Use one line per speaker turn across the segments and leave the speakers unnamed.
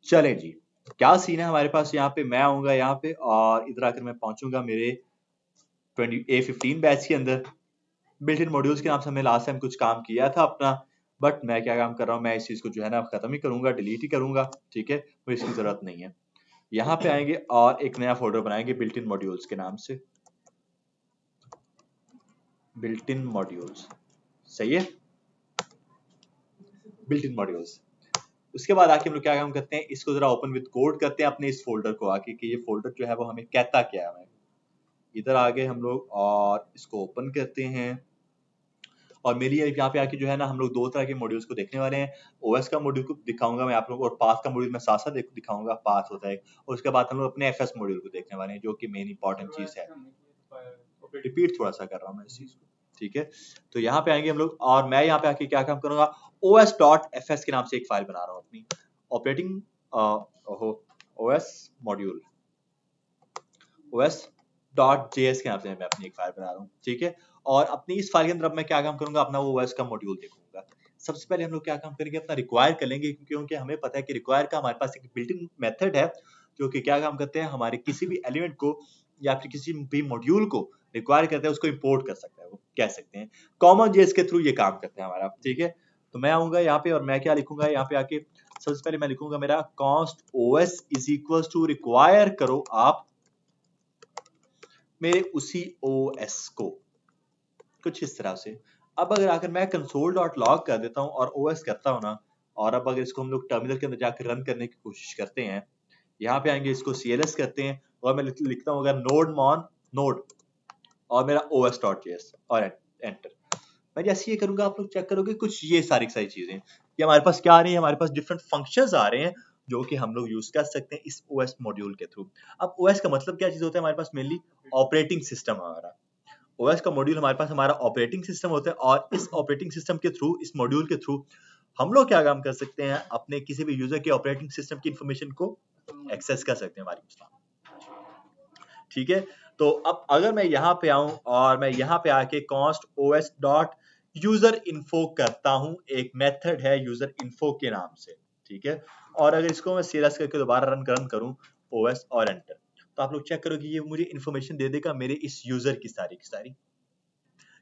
चले जी, क्या सीन है हमारे पास। यहाँ पे मैं आऊंगा यहाँ पे और इधर आकर मैं पहुंचूंगा मेरे 20A15 बैच के अंदर। बिल्ट इन मॉड्यूल्स के नाम से हमने लास्ट टाइम कुछ काम किया था अपना, बट मैं क्या काम कर रहा हूँ, मैं इस चीज को जो है ना खत्म ही करूंगा, डिलीट ही करूंगा। ठीक है, मुझे इसकी जरूरत नहीं है। यहाँ पे आएंगे और एक नया फोल्डर बनाएंगे बिल्ट इन मॉड्यूल्स के नाम से, बिल्ट इन मॉड्यूल्स। सही है, बिल्ट इन मॉड्यूल्स। उसके बाद आके हम लोग क्या काम करते हैं, इसको जरा ओपन विद कोड करते हैं अपने इस फोल्डर को आके कि ये फोल्डर जो है वो हमें कहता क्या है। इधर आगे हम लोग और इसको ओपन करते हैं और मेरी यहाँ पे आके जो है ना हम लोग दो तरह के मॉड्यूल्स को देखने वाले हैं। ओएस का मॉड्यूल को दिखाऊंगा मैं आप लोगों को, और पाथ का मॉड्यूल मैं साथ साथ दिखाऊंगा, पाथ होता है। और उसके बाद हम लोग अपने एफएस मॉड्यूल को देखने वाले हैं, जो कि मेन इंपॉर्टेंट चीज है। रिपीट थोड़ा सा कर रहा हूँ मैं इस चीज को, ठीक है। तो यहाँ पे आएंगे हम लोग और मैं यहाँ पे आके क्या काम करूंगा, os.fs के नाम से एक फाइल बना रहा हूँ अपनी ऑपरेटिंग ओएस मॉड्यूल, os.js के नाम से मैं अपनी एक फाइल बना रहा हूँ, ठीक है। और अपनी इस फाइल के अंदर अब मैं क्या काम करूंगा, अपना वो ओएस का मॉड्यूल देखूंगा। सबसे पहले हम लोग क्या काम करेंगे, अपना रिक्वायर कर लेंगे, क्योंकि हमें पता है कि रिक्वायर का हमारे पास एक बिल्ट इन मेथड है जो कि क्या काम करते हैं, हमारे किसी भी एलिमेंट को या फिर किसी भी मॉड्यूल को रिक्वायर करते हैं, उसको इंपोर्ट कर सकता है, वो कह सकते हैं कॉमन जेएस के थ्रू ये काम करते हैं हमारा, ठीक है। तो मैं आऊंगा यहाँ पे और मैं क्या लिखूंगा, यहाँ पे आके सबसे पहले मैं लिखूंगा मेरा const OS is equal to require करो आप मेरे उसी ओएस को, कुछ इस तरह से। अब अगर आकर मैं console.log कर देता हूँ और ओएस करता हूँ ना, और अब अगर इसको हम लोग टर्मिनल के अंदर जाकर रन करने की कोशिश करते हैं, यहाँ पे आएंगे, इसको cls करते हैं और मैं लिखता हूँ अगर node mon node और मेरा os.js और एंटर। मैं जैसे ये करूंगा आप लोग चेक करोगे कुछ ये सारी चीजें ये हमारे पास क्या आ रही है, हमारे पास डिफरेंट फंक्शंस आ रहे हैं जो कि हम लोग यूज कर सकते हैं इस ओएस मॉड्यूल के थ्रू। अब ओएस का मतलब क्या चीज होता है हमारे पास, मेनली ऑपरेटिंग सिस्टम हमारा। ओएस का मॉड्यूल हमारे पास हमारा ऑपरेटिंग सिस्टम होता है, और इस ऑपरेटिंग सिस्टम के थ्रू, इस मॉड्यूल के थ्रू हम लोग क्या काम कर सकते हैं, अपने किसी भी यूजर के ऑपरेटिंग सिस्टम की इंफॉर्मेशन को एक्सेस कर सकते हैं हमारी, ठीक है। तो अब अगर मैं यहाँ पे आऊं और मैं यहाँ पे आके const os dot user info करता हूं, एक मेथड है यूजर इन्फो के नाम से, ठीक है। और अगर इसको मैं सीरियस करके दोबारा रन करूं os और एंटर, तो आप लोग चेक करो कि ये मुझे इन्फॉर्मेशन दे देगा मेरे इस यूजर की सारी की सारी।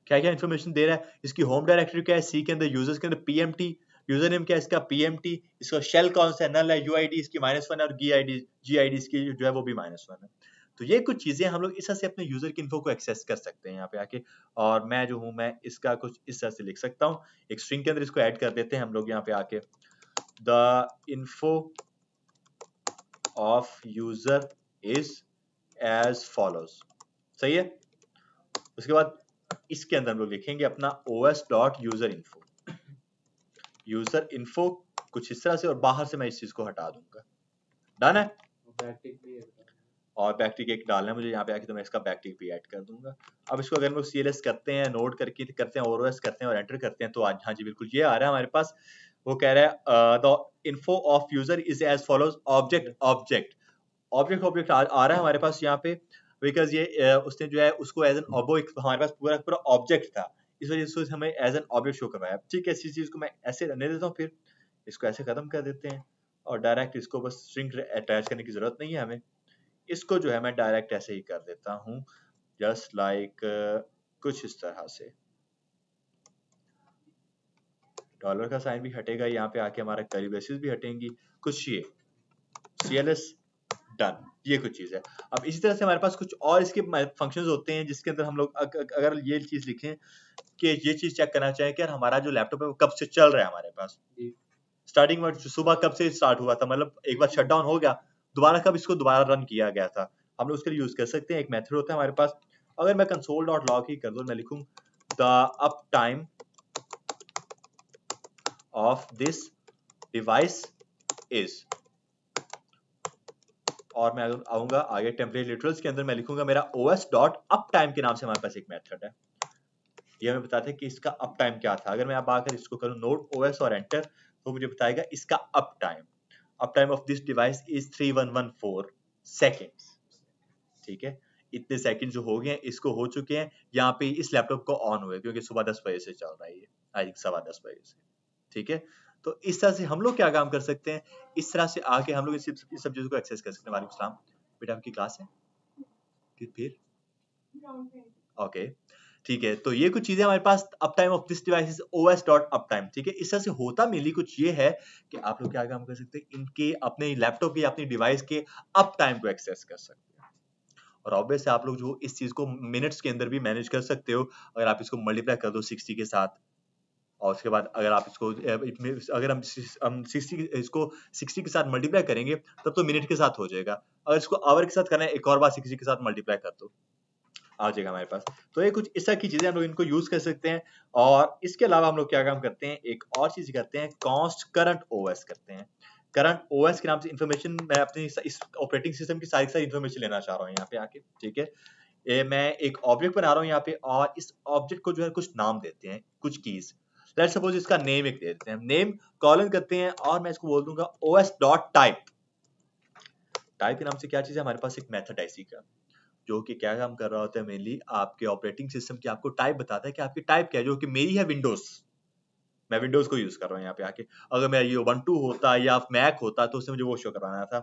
क्या क्या इन्फॉर्मेशन दे रहा है, इसकी होम डायरेक्टरी क्या है, सी के अंदर, यूजर्स के अंदर pmt, यूजर नेम क्या है इसका pmt, इसका शेल कौन सा है, नल है, यूआईडी इसकी -1 है और जीआईडी इसकी जो है वो भी -1 है। तो ये कुछ चीजें हम लोग इस तरह से अपने यूजर की इन्फो को एक्सेस कर सकते हैं यहाँ पे आके। और मैं जो हूँ मैं इसका कुछ इस तरह से लिख सकता हूँ, एक स्ट्रिंग के अंदर इसको ऐड कर देते हैं हम लोग यहाँ पे आके, the info of user is as follows. सही है। उसके बाद इसके अंदर हम लोग लिखेंगे अपना os.userinfo, यूजर इन्फो कुछ इस तरह से, और बाहर से मैं इस चीज को हटा दूंगा। डन है। और बैकटिक एक डालना है मुझे यहाँ पे आके, तो मैं इसका बैकटिक भी ऐड कर दूंगा। अब इसको अगर हम लोग CLS करते हैं, नोट करके करते हैं, OS करते हैं और एंटर करते हैं, तो आज हाँ जी बिल्कुल ये आ रहा है हमारे पास। वो कह रहा है the info of user is as follows, object object object object आ रहा है हमारे पास यहाँ पे, बिकॉज ये उसने जो है उसको एज एन ऑब्जेक्ट, हमारे पास पूरा पूरा ऑब्जेक्ट था, इस वजह से हमें एज एन ऑब्जेक्ट शो करवाया। ठीक है, इसी चीज को मैं ऐसे रहने देता हूँ, फिर इसको ऐसे खत्म कर देते हैं और डायरेक्ट इसको बस स्ट्रिंग अटैच करने की जरूरत नहीं है हमें। इसको जो है मैं डायरेक्ट ऐसे ही कर देता हूँ, जस्ट लाइक कुछ इस तरह से। डॉलर का साइन भी हटेगा, यहाँ पे आके हमारा करी ब्रेसेस भी हटेंगी, कुछ ये CLS डन, ये कुछ चीज है। अब इसी तरह से हमारे पास कुछ और इसके फंक्शंस होते हैं जिसके अंदर हम लोग अगर ये चीज लिखें कि ये चीज चेक करना चाहें कि यार हमारा जो लैपटॉप है वो कब से चल रहा है हमारे पास, स्टार्टिंग में सुबह कब से स्टार्ट हुआ था, मतलब एक बार शट डाउन हो गया, दोबारा कब इसको दोबारा रन किया गया था, हम लोग उसके लिए यूज कर सकते हैं। एक मेथड होता है हमारे पास, अगर मैं console.log ही कर दूं, मैं लिखूं the up time of this device is, और मैं आऊंगा आगे टेम्परेरी लिटरल्स के अंदर, मैं लिखूंगा मेरा os.uptime के नाम से हमारे पास एक मेथड है, ये हमें बताते हैं कि इसका अप टाइम क्या था। अगर मैं अब आकर इसको करूं नोट OS और एंटर, तो मुझे बताएगा इसका up time of this device is 3114 seconds. ठीक है, इतने सेकंड जो हो गए हैं इसको हो चुके हैं यहाँ पे इस लैपटॉप को ऑन हुए, क्योंकि सुबह 10 बजे से चल रहा है ये, आई थिंक 10:15 बजे से। ठीक है, तो इस तरह से हम लोग क्या काम कर सकते हैं, इस तरह से आके हम लोग इस सब चीजों को एक्सेस कर सकते हैं। वालेकुम सलाम बेटा, आपकी क्लास है फिर ओके ठीक है। तो ये कुछ चीजें हमारे पास uptime of this device OS dot uptime, ठीक है। इस तरह से होता मेनली कुछ ये है कि आप लोग क्या काम कर सकते हैं, इनके अपने लैपटॉप या अपनी डिवाइस के अप टाइम को एक्सेस कर सकते हैं। और ऑब्वियस आप लोग जो इस चीज को मिनट्स के अंदर भी मैनेज कर सकते हो, अगर आप इसको मल्टीप्लाई कर दो 60 के साथ, और उसके बाद अगर आप इसको अगर हम 60 इसको 60 के साथ मल्टीप्लाई करेंगे तब तो मिनट के साथ हो जाएगा। अगर इसको आवर के साथ करना है, एक और बार 60 के साथ मल्टीप्लाई कर दो, आ जाएगा हमारे पास। तो ये कुछ इस तरह की चीजें हम लोग इनको यूज कर सकते हैं। और इसके अलावा हम लोग क्या काम करते हैं, एक और चीज करते हैं, कॉन्स्ट करंट OS करते हैं। करंट OS के नाम से इंफॉर्मेशन मैं अपनी इस ऑपरेटिंग सिस्टम की सारी इंफॉर्मेशन लेना चाह रहा हूँ यहाँ पे आके, ठीक है। मैं एक ऑब्जेक्ट बना रहा हूँ यहाँ पे, और इस ऑब्जेक्ट को जो है कुछ नाम देते हैं, कुछ कीज। लेट्स सपोज इसका नेम एक दे देते हैं, नेम कॉलन करते हैं, और मैं इसको बोल दूंगा OS डॉट टाइप। टाइप के नाम से क्या चीज है, हमारे पास एक मेथड है इसी का, जो कि क्या काम कर रहा होता है, मेनली आपके ऑपरेटिंग सिस्टम की आपको टाइप बताता है कि आपकी टाइप क्या है, जो कि मेरी है विंडोज। मैं विंडोज को यूज कर रहा हूँ यहाँ पे आके। अगर मेरा ये ubuntu होता या मैक होता तो उससे मुझे वो शो करवाना था।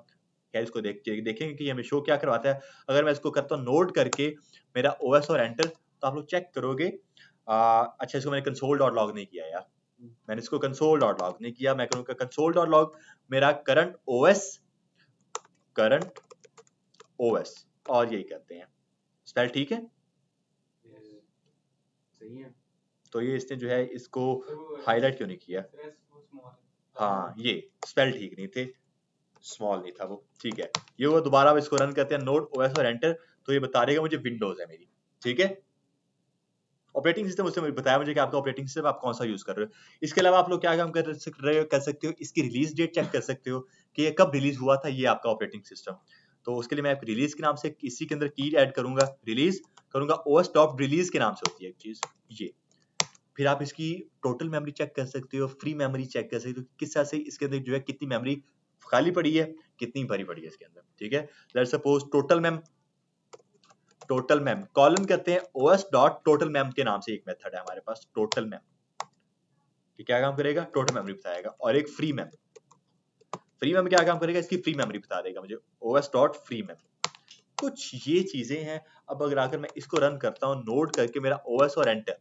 खैर इसको देखेंगे कि हमें शो क्या करवाता है। अगर मैं इसको करता हूँ नोट करके मेरा OS और एंटर, तो आप लोग चेक करोगे। अच्छा, इसको मैंने कंसोल डॉट लॉग नहीं किया यार, मैंने इसको कंसोल डॉट लॉग नहीं किया। मैं करूँगा कंसोल डॉट लॉग मेरा करंट OS, और यही करते हैं। स्पेल ठीक है,
सही है।
तो ये इसने जो है इसको हाईलाइट क्यों नहीं किया, हाँ ये स्पेल ठीक नहीं थे, स्मॉल नहीं था वो, ठीक है। ये हुआ, दोबारा इसको रन करते हैं नोट OS और एंटर, तो ये बता देगा मुझे विंडोज है मेरी, ठीक है। ऑपरेटिंग सिस्टम उससे मुझे बताया मुझे कि आपका ऑपरेटिंग सिस्टम आप कौन सा यूज कर रहे हो। इसके अलावा आप लोग क्या काम कर सकते हो, इसकी रिलीज डेट चेक कर सकते हो कि ये कब रिलीज हुआ था, ये आपका ऑपरेटिंग सिस्टम। तो उसके लिए मैं रिलीज के नाम से इसी के अंदर की ऐड करूंगा, रिलीज करूंगा, OS डॉट रिलीज के नाम से होती है एक चीज ये। फिर आप इसकी टोटल मेमोरी चेक कर सकते हो, फ्री मेमोरी चेक कर सकते हो, किस तरह से इसके अंदर जो है कितनी मेमोरी खाली पड़ी है, कितनी भरी पड़ी है इसके अंदर, ठीक है। Let's suppose total ma'am colon करते हैं OS डॉट टोटल मेम के नाम से एक मेथड है हमारे पास, टोटल मेम, कि क्या काम करेगा, टोटल मेमोरी बताएगा। और एक फ्री मेम क्या काम करेगा, इसकी फ्री मेमोरी बता देगा मुझे, OS डॉट फ्री मेम। कुछ ये चीजें हैं। अब अगर आकर मैं इसको रन करता हूँ नोट करके मेरा OS और एंटर,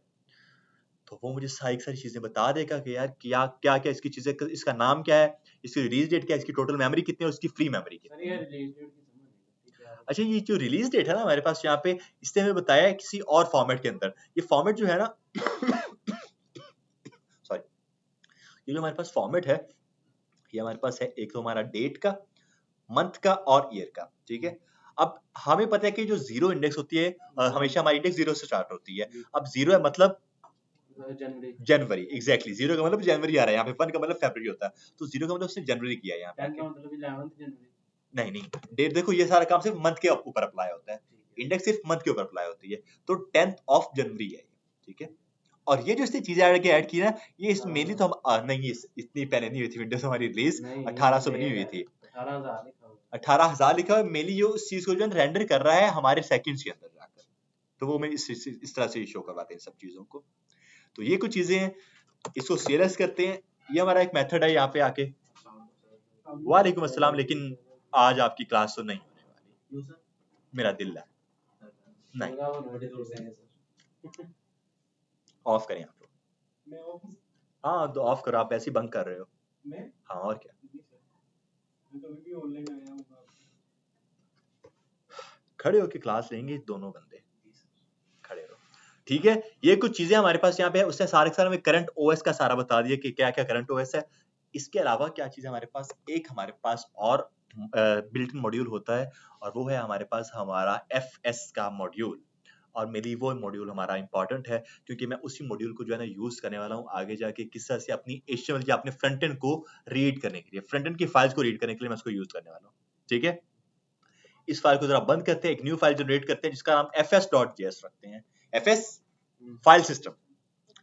तो वो मुझे सारी चीजें बता देगा कि यार क्या क्या क्या इसकी चीजें, इसका नाम क्या है, इसकी रिलीज डेट क्या है, इसकी टोटल मेमोरी कितनी है, उसकी फ्री मेमोरी कितनी है। अच्छा, ये जो रिलीज डेट है ना हमारे पास यहाँ पे, इसने हमें बताया है किसी और फॉर्मेट के अंदर। ये फॉर्मेट जो है ना सॉरी, ये जो हमारे पास फॉर्मेट है, ये हमारे पास है एक तो हमारा डेट का, मंथ का और ईयर का, ठीक है। अब हमें पता है कि जो जीरो इंडेक्स होती है, हमेशा हमारी इंडेक्स जीरो से स्टार्ट होती है। अब जीरो है मतलब जनवरी, एग्जैक्टली, जीरो का मतलब जनवरी आ रहा है यहाँ पे, 1 का मतलब फरवरी होता है, तो जीरो का मतलब उसने जनवरी किया है यहाँ पे। नहीं नहीं, डेट देखो, ये सारा काम सिर्फ मंथ के ऊपर अप्लाई होता है, इंडेक्स सिर्फ मंथ के ऊपर अप्लाई होती है, तो 10th ऑफ जनवरी है, ठीक है। और ये जो इसने चीजें ऐड की ना, ये इस मेनली तो हम नहीं, इतनी पहले नहीं हुई थी विंडोज, हमारी रिलीज 1800 में नहीं हुई थी, 18,000 लिखा है मेनली, जो इस चीज को जो रेंडर कर रहा है हमारे सेकंड्स के अंदर जाकर, तो वो मैं इस तरह से शो करवाते हैं सब चीजों को। तो ये कुछ चीजें हैं, इसको सीरियस करते हैं, ये हमारा एक मेथड है यहाँ पे आके। वालेकुम अस्सलाम, लेकिन आज आपकी क्लास तो नहीं होने वाली, मेरा दिल है नहीं, ऑफ करें आप लोग, हाँ तो ऑफ करो, आप ऐसे ही बंक कर रहे हो। हाँ और क्या, खड़े होके क्लास लेंगे दोनों बंदे, खड़े रहो, ठीक है। ये कुछ चीजें हमारे पास यहाँ पे है, उसने सारे हमें करंट OS का सारा बता दिया कि क्या क्या करंट OS है। इसके अलावा क्या चीज हमारे पास, एक हमारे पास और बिल्ट इन मॉड्यूल होता है, और वो है हमारे पास हमारा FS का मॉड्यूल। और मेरी वो मॉड्यूल हमारा इंपॉर्टेंट है, क्योंकि मैं उसी मॉड्यूल को जो है ना यूज करने वाला हूँ आगे जाके, किस तरह से अपनी HTML या अपने फ्रंट एंड को रीड करने के लिए, फ्रंट एंड की फाइल्स को रीड करने के लिए मैं उसको यूज करने वाला हूँ, ठीक है। इस फाइल को जरा बंद करते हैं, एक न्यू फाइल जनरेट करते हैं जिसका नाम fs.js रखते हैं। FS फाइल सिस्टम,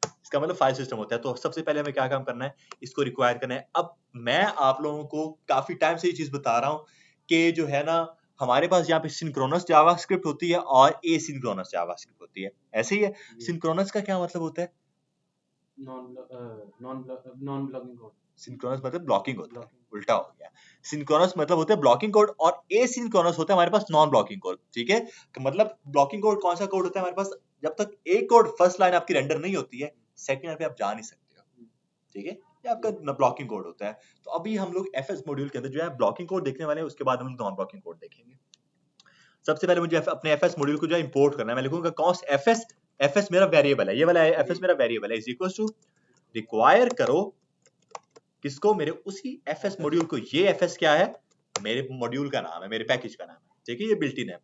इसका मतलब फाइल सिस्टम होता है। तो सबसे पहले हमें क्या काम करना है, इसको रिक्वायर करना है। अब मैं आप लोगों को काफी टाइम से ये चीज बता रहा हूँ कि जो है ना, हमारे पास यहाँ पे सिंक्रोनस जावास्क्रिप्ट होती है और एसिंक्रोनस जावास्क्रिप्ट होती है, ऐसे ही है। सिंक्रोनस का क्या मतलब होता है,
नॉन ब्लॉकिंग कोड,
सिंक्रोनस मतलब ब्लॉकिंग होता है, उल्टा हो गया। सिंक्रोनस मतलब होता है ब्लॉकिंग कोड और एसिंक्रोनस होता है हमारे पास नॉन ब्लॉकिंग कोड, ठीक है। मतलब ब्लॉकिंग कोड कौन सा कोड होता है हमारे पास, जब तक एक कोड फर्स्ट लाइन आपकी रेंडर नहीं होती है सेकंड लाइन पे आप जा नहीं सकते हो, ठीक है। ये आपका ब्लॉकिंग कोड होता है। तो अभी हम लोग एफएस मॉड्यूल के अंदर जो है ब्लॉकिंग कोड देखने वाले हैं, उसके बाद हम नॉन ब्लॉकिंग कोड देखेंगे। सबसे पहले मुझे अपने एफएस मॉड्यूल को जो है इंपोर्ट करना है। मैं लिखूंगा कॉस्ट एफएस, एफएस मेरा वेरिएबल है, ये वाला एफएस मेरा वेरिएबल है, इज इक्वल टू रिक्वायर करो किसको, मेरे उसी एफएस मॉड्यूल को। ये एफएस क्या है, मेरे मॉड्यूल का नाम है, मेरे पैकेज का नाम है, ठीक है, ये बिल्ट इन है।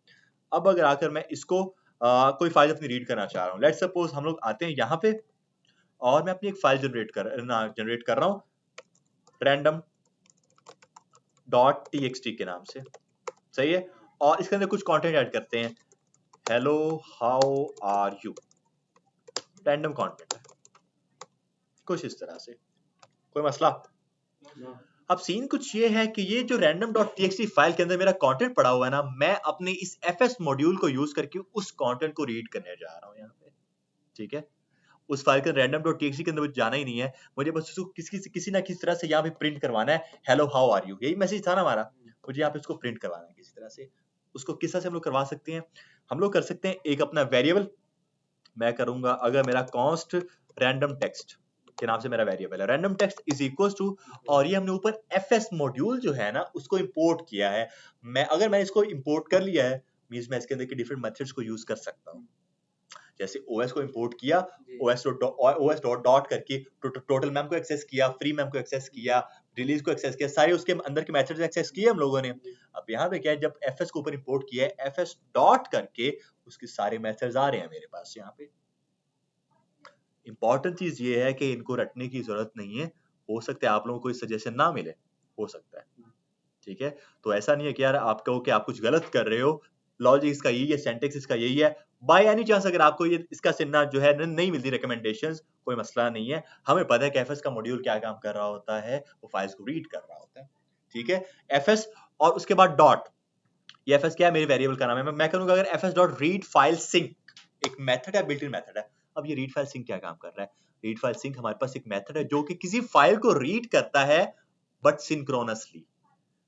अब अगर आकर मैं इसको कोई फाइल अपनी रीड करना चाह रहा हूँ, लेट्स सपोज हम लोग आते हैं यहाँ पे और मैं अपनी एक फाइल जनरेट कर रहा हूँ random.txt के नाम से, सही है। और इसके अंदर कुछ कंटेंट ऐड करते हैं, hello how are you, random content है कुछ इस तरह से, कोई मसला। अब सीन कुछ ये है कि ये जो random.txt फाइल के अंदर मेरा कंटेंट पड़ा हुआ है ना, मैं अपने इस fs मॉड्यूल को यूज करके उस कंटेंट को रीड करने जा रहा हूँ यहाँ पे, ठीक है। उस फाइल के random.txt के अंदर मुझे जाना ही नहीं है, मुझे बस उसको किसी ना किसी तरह से यहाँ पे प्रिंट करवाना है, हेलो हाउ आर यू, यही मैसेज था ना हमारा, मुझे यहाँ पे उसको प्रिंट करवाना है किसी तरह से। उसको किस तरह से हम लोग करवा सकते हैं, हम लोग कर सकते हैं एक अपना वेरिएबल, मैं करूंगा अगर मेरा कॉन्स्ट रैंडम टेक्स्ट के नाम से मेरा वेरिएबल है, random text is equal to, और ये हमने ऊपर एफएस मॉड्यूल जो है ना उसको इंपोर्ट किया है। अगर मैंने इसको इंपोर्ट कर लिया है मींस मैं इसके अंदर के डिफरेंट मेथड्स को यूज कर सकता हूँ। जैसे ओएस को इंपोर्ट किया, ओएस डॉट करके टोटल मैम को एक्सेस किया, फ्री मैम को एक्सेस किया, रिलीज को एक्सेस किया, सारे उसके अंदर के मेथड्स एक्सेस किए हम लोगों ने। अब यहाँ पे क्या है, जब एफएस को ऊपर इंपोर्ट किया है, एफएस डॉट करके उसके सारे मेथड्स आ रहे हैं मेरे पास यहाँ पे। इंपॉर्टेंट चीज ये है कि इनको रटने की जरूरत नहीं है, हो सकता है आप लोगों को कोई सजेशन ना मिले, हो सकता है, ठीक है। तो ऐसा नहीं है कि यार आप कहो कि आप कुछ गलत कर रहे हो, लॉजिक इसका यही है, सिंटैक्स इसका यही है, बाय एनी चांस अगर आपको ये इसका सिन्ना जो है नहीं मिलती रिकमेंडेशंस, कोई मसला नहीं है। हमें पता है कि एफएस का मॉड्यूल क्या काम कर रहा होता है, वो फाइल्स को रीड कर रहा होता है, ठीक है। एफएस और उसके बाद डॉट, ये एफएस क्या है, मेरे वेरिएबल का नाम है। मैं करूंगा अगर FS dot read file sync, एक मेथड है, बिल्ट इन मेथड है। अब ये रीड फाइल सिंक क्या काम कर रहा है, रीड फाइल सिंक हमारे पास एक मेथड है जो कि किसी फाइल को रीड करता है बट सिंक्रोनसली।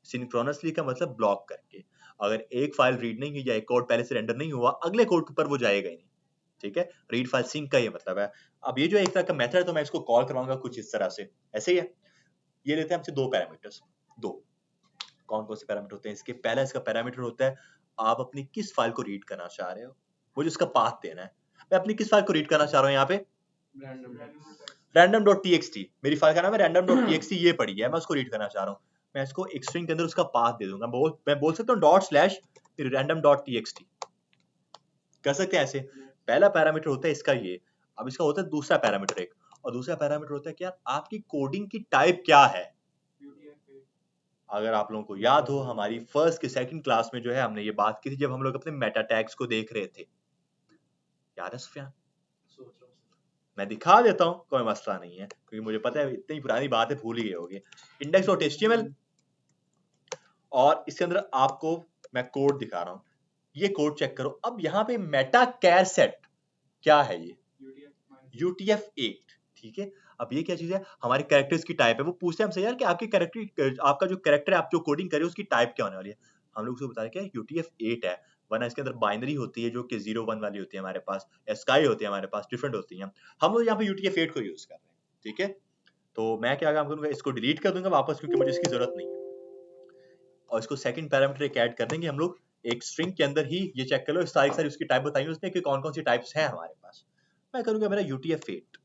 सिंक्रोनसली का मतलब ब्लॉक करके, अगर एक फाइल रीड नहीं हुई या एक कोड पहले से रेंडर नहीं हुआ अगले कोड पर वो जाएगा ही नहीं, ठीक है। रीड फाइल सिंक का ये मतलब है। अब ये जो एक तरह का मेथड है तो मैं इसको कॉल करवाऊंगा कुछ इस तरह से, ऐसे ही है। ये लेते हैं हमसे दो पैरामीटर्स, दो कौन कौन से पैरामीटर होते हैं इसके, पहला इसका पैरामीटर होता है आप अपनी किस फाइल को रीड करना चाह रहे हो, मुझे उसका पाथ देना है। मैं अपनी किस फाइल को रीड करना चाह रहा हूँ, यहाँ पे random.txt, मेरी फाइल का नाम है random.txt, ये पड़ी है, मैं उसको रीड करना चाह रहा हूँ। मैं इसको एक स्ट्रिंग के अंदर उसका पाथ दे दूंगा, मैं बोल सकता हूँ random.txt, कर सकते हैं ऐसे। पहला पैरामीटर होता है इसका ये। अब इसका होता है दूसरा पैरामीटर एक, और दूसरा पैरामीटर होता है कि यार आपकी कोडिंग की टाइप क्या है। अगर आप लोगों को याद हो हमारी फर्स्ट की सेकंड क्लास में जो है हमने ये बात की थी जब हम लोग अपने मेटा टैग्स को देख रहे थे, याद है सुफियान? मैं दिखा देता हूँ, कोई मसला नहीं है, क्योंकि मुझे पता है इतनी पुरानी बात है भूल ही गए होगे। index.html, और इसके अंदर आपको मैं कोड दिखा रहा हूँ, ये कोड चेक करो। अब यहाँ पे मेटा कैर सेट क्या है, ये UTF-8, ठीक है। अब ये क्या चीज है, हमारे कैरेक्टर्स की टाइप है। वो पूछते हैं हमसे यार कि आपकी कैरेक्टर, आपका जो कैरेक्टर है आप जो कोडिंग कर रहे हो उसकी टाइप क्या होने वाली है। हम लोग उसको बता रहे हैं कि UTF-8 है, वरना इसके अंदर बाइनरी होती है जो कि 0-1 वाली होती है हमारे पास, स्काई होती है हमारे पास, डिफरेंट होती है। हम लोग यहाँ पे UTF-8 को यूज कर रहे हैं, ठीक है। तो मैं क्या काम करूंगा, इसको डिलीट कर दूंगा वापस क्योंकि मुझे इसकी जरूरत नहीं है, और इसको सेकंड पैरामीटर एक ऐड कर देंगे हम लोग एक स्ट्रिंग के अंदर ही। ये चेक कर लो सारी सारी उसकी टाइप बताई उसने कि कौन कौन सी टाइप्स हैं हमारे पास। मैं करूंगा मेरा UTF-8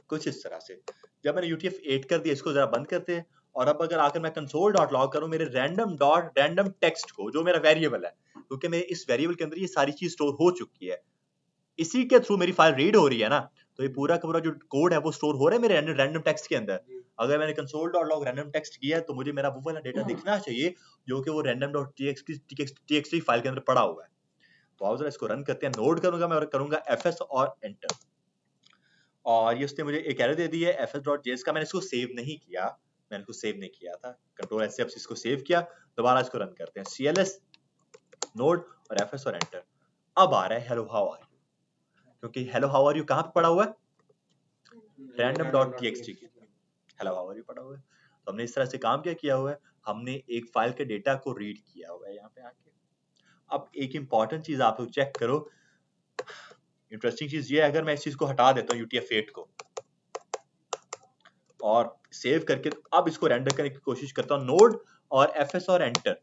कुछ इस तरह से। जब मैंने UTF-8 कर दिया, इसको जरा बंद करते हैं। और अब अगर आकर मैं console.log करूं मेरे random टेक्स्ट को, जो मेरा वेरिएबल है, क्योंकि मेरे इस वेरिएबल के अंदर ये सारी चीज स्टोर हो चुकी है, इसी के थ्रू मेरी फाइल रीड हो रही है ना, तो ये पूरा का पूरा जो कोड है वो स्टोर हो रहा है मेरे रैंडम टेक्स्ट के अंदर। अगर मैंने console.log रैंडम टेक्स्ट किया है तो मुझे मेरा वो वाला डेटा दिखना चाहिए जो कि वो random.txt फाइल के अंदर पड़ा हुआ है। तो आओ जरा इसको रन करते हैं। नोड करूंगा मैं और करूंगा fs और एंटर, और ये उसने मुझे एक एरर दे दी है fs.js का। मैंने इसको सेव नहीं किया, मैंने इसको सेव नहीं किया था, कंट्रोल एस से इसको सेव किया। दोबारा इसको रन करते हैं, cls नोड और fs और एंटर। अब आ रहा है हेलो हाउ आर यू, क्योंकि हेलो हाउ आर यू कहां पे पड़ा हुआ है, random.txt की, हेलो हाउ आर यू पढ़ा हुआ है। तो हमने इस तरह से काम क्या किया हुआ है, हमने एक फाइल के डेटा को रीड किया हुआ है यहाँ पे आके। अब एक इंपॉर्टेंट चीज आप लोग चेक करो, इंटरेस्टिंग चीज ये है, अगर मैं इस चीज को हटा देता हूँ UTF-8 को और सेव करके अब इसको रेंडर करने की कोशिश करता हूँ नोड और FS और एंटर,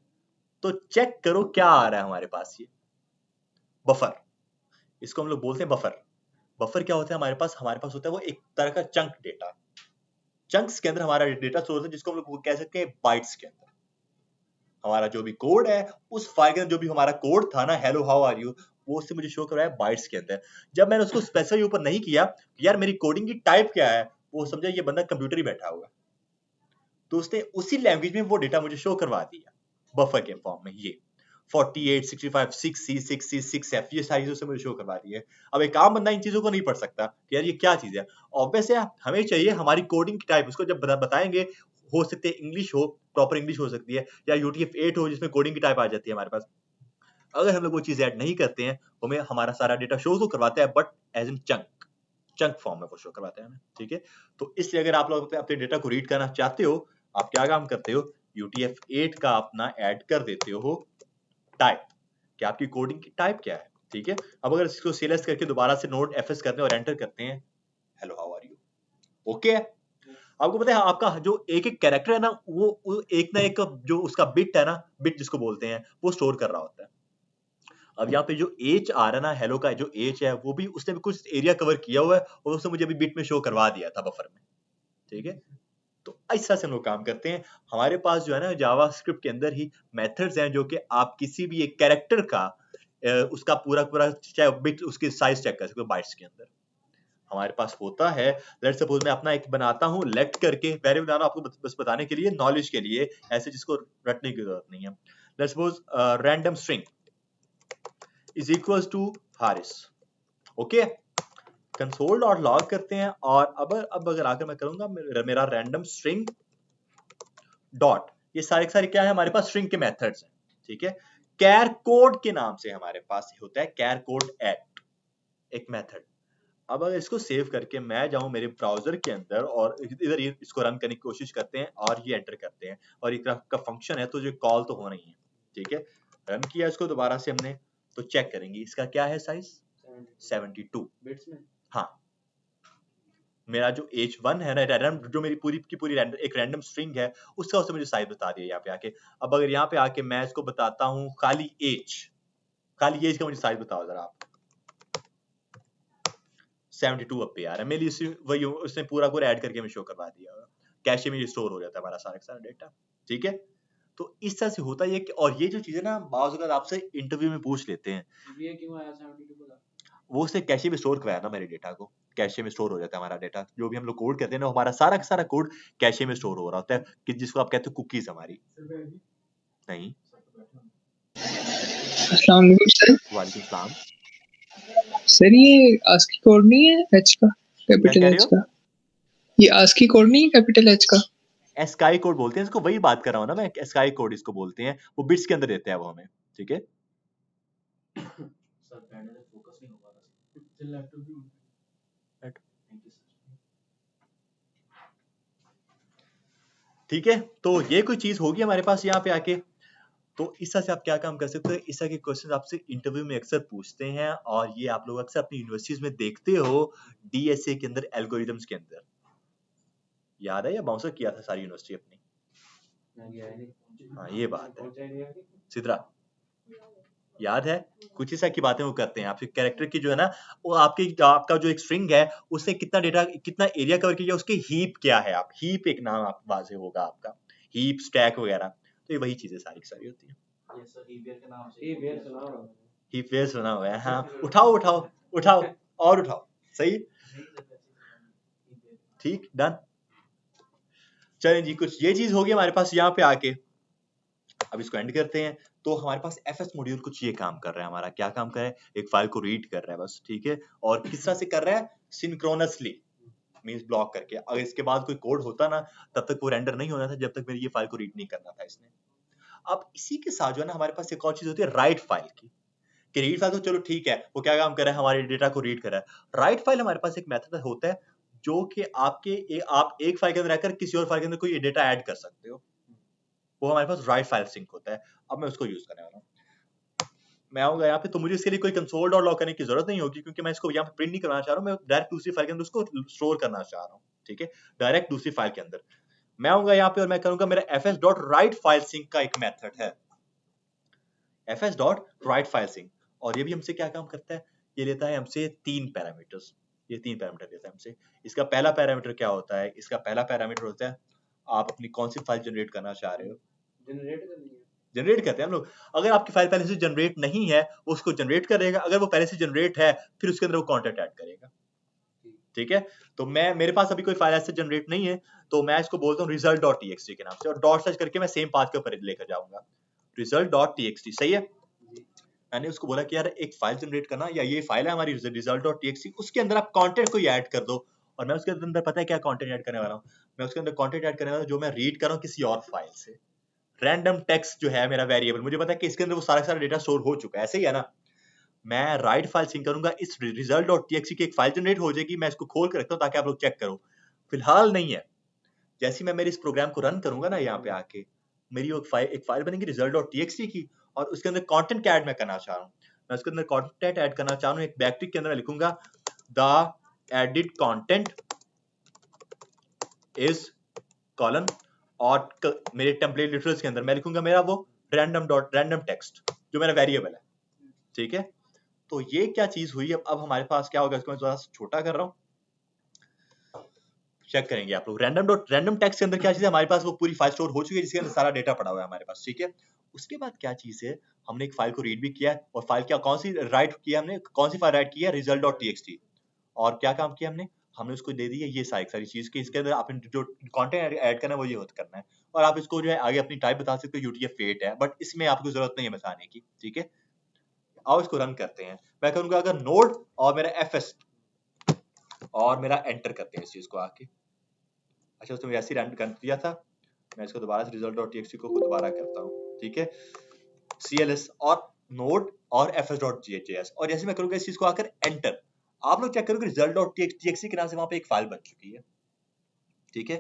तो चेक करो क्या आ रहा है हमारे पास, ये बफर, इसको हम लोग बोलते हैं बफर। बफर क्या होता है हमारे पास होता है वो एक तरह का चंक डेटा, चंक्स के अंदर हमारा डेटा स्टोर होता है जिसको हम लोग कह सकते हैं बाइट्स के अंदर। हमारा जो भी कोड है उस फाइल के अंदर जो भी हमारा कोड था ना हेलो हाउ आर यू, वो उससे मुझे शो कर रहा है बाइट्स के अंदर। जब मैंने उसको स्पेसिफाई ऊपर नहीं किया कि यार मेरी कोडिंग की टाइप क्या है, वो समझा ये बंदा कंप्यूटर ही बैठा हुआ, तो उसने उसी लैंग्वेज में वो डेटा मुझे शो करवा दिया बफर के फॉर्म में। ये 48, 65, 6C, 6C, 6F ये सारी चीजों से मुझे शो करवा दी है। अब एक आम बंदा इन चीजों को नहीं पढ़ सकता कि यार ये क्या चीज है। ऑब्वियस है हमें चाहिए हमारी कोडिंग की टाइप, उसको जब बताएंगे हो सकते हैं इंग्लिश हो, प्रॉपर इंग्लिश हो सकती है, या UTF-8 हो जिसमें कोडिंग की टाइप आ जाती है हमारे पास। अगर हम लोग वो चीज ऐड नहीं करते हैं, हमें हमारा सारा डेटा शो तो करवाता है but as in chunk form में वो शो करवाते हैं हमें, ठीक है। तो इसलिए अगर आप लोग अपने डेटा को रीड करना चाहते हो, आप क्या काम करते हो, UTF-8 का अपना ऐड कर देते हो टाइप, कि आपकी कोडिंग की टाइप क्या है, ठीक है। अब अगर इसको CLS करके दोबारा से नोड FS करते हैं और एंटर करते हैं hello how are you, okay. आपको पता है आपका जो एक एक कैरेक्टर है ना, वो एक ना एक जो उसका बिट है ना, बिट जिसको बोलते हैं, वो स्टोर कर रहा होता है। अब यहाँ पे जो एज आ रहा है ना हेलो का जो एज है, वो भी उसने भी कुछ एरिया कवर किया हुआ है और उसने मुझे अभी बिट में शो करवा दिया था बफर में, ठीक है। तो इस तरह से हम लोग काम करते हैं। हमारे पास जो है ना जावास्क्रिप्ट के अंदर ही मेथड्स हैं जो कि आप किसी भी एक कैरेक्टर का उसका पूरा पूरा चाहे बिट उसकी साइज चेक कर सकते हो बाइट्स के अंदर। हमारे पास होता है, लेट्स सपोज मैं अपना एक बनाता हूँ लेट करके वेरिएबल बनाना आपको बस बताने के लिए, नॉलेज के लिए, ऐसे जिसको रटने की जरूरत नहीं है। Let's suppose random string is equals to Haris, okay. Console dot log करते हैं और अब अगर आकर मैं करूंगा मेरा रैंडम स्ट्रिंग डॉट, ये सारे सारे क्या है हमारे पास स्ट्रिंग के मेथड्स हैं, ठीक है। कैर कोड के नाम से हमारे पास होता है कैर कोड एट एक मेथड। अब अगर इसको सेव करके मैं जाऊं मेरे ब्राउजर के अंदर और इधर इसको रन करने की कोशिश करते हैं और ये एंटर करते हैं और ये का फंक्शन है तो जो कॉल तो होना ही है, ठीक है। रन किया इसको दोबारा से हमने, तो चेक करेंगे इसका क्या है साइज 72 बिट्स में। हाँ, मेरा जो H1 है ना रैंडम, जो मेरी पूरी की पूरी एक रैंडम स्ट्रिंग है, उसका उसने मुझे साइज बता दिया यहाँ पे आके। अब अगर यहाँ पे आके मैं इसको बताता हूँ खाली एज का मुझे साइज बताओ जरा आप। 72 अब पे आ रहा है मेरी वही उसने पूरा पूरा ऐड करके हमें शो करवा दिया होगा। कैशे में स्टोर हो जाता है हमारा सारा डेटा, ठीक है। तो इस तरह से होता है कि, और ये जो चीजें ना बाज़ अगर आपसे इंटरव्यू में पूछ लेते हैं, ये क्यों आया 72 बोला, वो उसने कैशे में स्टोर कराया ना मेरे डेटा को, कैशे में स्टोर हो जाता है हमारा डेटा, जो भी हम लोग कोड करते हैं ना हमारा सारा का सारा कोड कैशे में स्टोर हो रहा होता है, कि जिसको आप कहते हो कुकीज हमारी नहीं।
अस्सलाम वालेकुम सर।
वालेकुम सलाम।
सर ये आस्की कोड नहीं है एच का,
क्या
कैपिटल
कह रहे
एच
हो?
का? ये आस्की कोड नहीं है कैपिटल एच का?
एस्काई कोड बोलते हैं इसको, वही बात कर रहा हूँ ना मैं, एस्काई कोड इसको बोलते हैं, वो बिट्स के अंदर देते हैं वो हमें, ठीक है। सर पहले से फोकस नहीं हो पा रहा, चल लैपटॉप भी थैंक यू सर, ठीक है। तो ये कोई चीज होगी हमारे पास यहाँ पे आके। तो इस तरह से आप क्या काम कर सकते हो, इस तरह के क्वेश्चन आपसे इंटरव्यू में अक्सर पूछते हैं और ये आप लोग अक्सर अपनी यूनिवर्सिटीज में देखते हो, DSA के अंदर एल्गोरिथम्स के अंदर। याद है या बाउंसर किया था सारी यूनिवर्सिटी अपनी? हाँ ये बात है सिद्रा, याद है कुछ इस तरह की बातें वो करते हैं आपके कैरेक्टर की जो है ना, वो आपका जो एक स्ट्रिंग है उसने कितना डेटा कितना एरिया कवर किया, उसके हीप क्या है, आप हीप एक नाम आप वाजे होगा आपका, हीप स्टैक वगैरह, तो ये वही चीजें सारी सारी होती हैं। हीप वेयर सुना हुआ है, हाँ उठाओ उठाओ उठाओ और उठाओ, सही, ठीक डन। चलें जी, कुछ ये चीज होगी हमारे पास यहाँ पे आके। अब इसको एंड करते हैं। तो हमारे पास FS मॉड्यूल कुछ ये काम कर रहा है, हमारा क्या काम कर रहा है, एक फाइल को रीड कर रहा है बस, ठीक है। और किस तरह से कर रहा है, सिंक्रोनसली, मींस ब्लॉक करके। अगर इसके बाद कोई कोड होता ना, तब तक वो रेंडर नहीं होना था जब तक मेरी ये फाइल को रीड नहीं करना था इसने। अब इसी के साथ जो है ना हमारे पास एक और चीज होती है राइट फाइल की, कि रीड फाइल तो चलो ठीक है, वो क्या काम कर रहा है, हमारे डेटा को रीड कर रहा है। राइट फाइल हमारे पास एक मेथड होता है जो कि आप एक फाइल के अंदर रहकर किसी और फाइल के अंदर कोई डेटा ऐड कर सकते हो, वो हमारे पास राइट फाइल सिंक होता है। अब मैं उसको यूज करने वाला हूँ। मैं आऊंगा यहाँ पे, तो मुझे इसके लिए कोई कंसोल डॉट लॉग करने की जरूरत नहीं होगी, क्योंकि मैं इसको यहाँ पे प्रिंट नहीं करना चाह रहा हूँ, मैं डायरेक्ट दूसरी फाइल के अंदर उसको स्टोर करना चाह रहा हूँ। ठीक है, डायरेक्ट दूसरी फाइल के अंदर मैं आऊंगा यहाँ पे और मैं करूंगा मेरा fs.write-file-sync का एक मेथड है, fs.write-file-sync, और ये भी हमसे क्या काम करता है, ये लेता है हमसे 3 पैरामीटर्स, ये 3 पैरामीटर लेता है हमसे। इसका पहला पैरामीटर क्या होता है, इसका पहला पैरामीटर होता है आप अपनी कौन सी फाइल जनरेट करना चाह रहे हो, जनरेट करते हैं हम लोग। अगर आपकी फाइल पहले से जनरेट नहीं है, वो उसको जनरेट करेगा, अगर वो पहले से जनरेट है फिर उसके अंदर वो कंटेंट ऐड करेगा। ठीक है, तो मेरे पास अभी कोई फाइल ऐसे जनरेट नहीं है, तो मैं इसको बोलता हूँ result.txt के नाम से, और डॉट स्लैश करके मैं सेम पाथ के ऊपर लेकर जाऊंगा, result.txt। सही है, मैंने उसको बोला कि यार एक फाइल जनरेट करना, या ये फाइल है हमारी result.txt, उसके अंदर आप कंटेंट को ऐड कर दो। और मैं उसके अंदर पता है क्या कंटेंट ऐड करने वाला हूँ, मैं उसके अंदर कंटेंट ऐड करने वाला हूँ जो मैं रीड कर रहा हूँ किसी और फाइल से। रैंडम टेक्स्ट जो है मेरा वेरिएबल, मुझे पता है कि इसके अंदर वो सारा डेटा स्टोर हो चुका है, ऐसे ही है ना। मैं राइट फाइल सिंक करूंगा, इस result.txt की एक फाइल जनरेट हो जाएगी, मैं इसको खोल के रखता हूँ ताकि आप लोग चेक करो, फिलहाल नहीं है। जैसे मैं मेरे इस प्रोग्राम को रन करूंगा ना, यहाँ पे आके मेरी एक फाइल बनेगी result.txt की, और उसके अंदर कंटेंट क्या ऐड मैं करना चाह रहा हूँ, मैं उसके अंदर कंटेंट ऐड करना चाह रहा हूँ, एक बैकटिक के अंदर मैं लिखूंगा the edit content is colon, और मेरे टेम्पलेट लिटरल्स के अंदर मैं लिखूंगा मेरा वो रैंडम टेक्स्ट जो मेरा वेरिएबल है। ठीक है, तो ये क्या चीज हुई, अब हमारे पास क्या होगा, इसको मैं थोड़ा छोटा कर रहा हूँ, चेक करेंगे आप लोग। रैंडम टेक्स्ट के अंदर क्या चीज है, हमारे पास वो पूरी फाइल स्टोर हो चुकी है जिसके अंदर सारा डेटा पड़ा हुआ है हमारे पास। ठीक है, उसके बाद क्या चीज है, हमने एक फाइल को रीड भी किया है, और फाइल क्या कौन सी राइट किया हमने, कौन सी फाइल राइट की है, result.txt, और क्या काम किया हमने उसको दे दी है ये सारी चीज की, इसके अंदर आपने जो कंटेंट ऐड करना है वो ये करना है, और आप इसको जो है आगे अपनी टाइप बता सकते हो UTF-8 है, बट इसमें आपको जरूरत नहीं है बताने की। ठीक है, आओ इसको रन करते हैं। मैं करूंगा अगर नोड और मेरा fs और मेरा एंटर करते हैं इस चीज को आके। अच्छा, उसने ऐसे ही रन कर दिया था, मैं इसको दोबारा से result.txt को दोबारा करता हूँ। ठीक है, cls और नोड और fs.js, और जैसे मैं करूंगा इस चीज को आकर एंटर, आप लोग चेक करोगे result.txt के नाम से वहां पे एक फाइल बन चुकी है। ठीक है,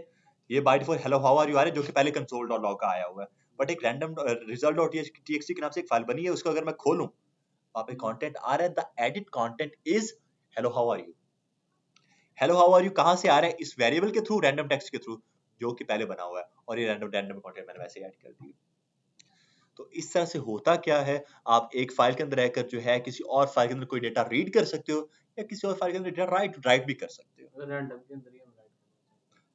ये by default hello how are you आ रहा है, जो कि पहले console.log का आया हुआ है, बट एक रैंडम result.txt के नाम से एक फाइल बनी है, उसको अगर मैं खोलूं, वहां पे कंटेंट आ रहा है the edit content is hello how are you. Hello how are you कहां से आ रहा है, इस वेरिएबल के थ्रू, रैंडम टेक्स्ट के थ्रू जो कि पहले बना हुआ है, और ये रैंडम कंटेंट मैंने वैसे ऐड कर दिया। तो इस तरह से होता क्या है, आप एक फाइल के अंदर रहकर जो है किसी और फाइल के अंदर कोई डेटा रीड कर सकते हो, या किसी और फाइल के अंदर डेटा राइट भी कर सकते हो,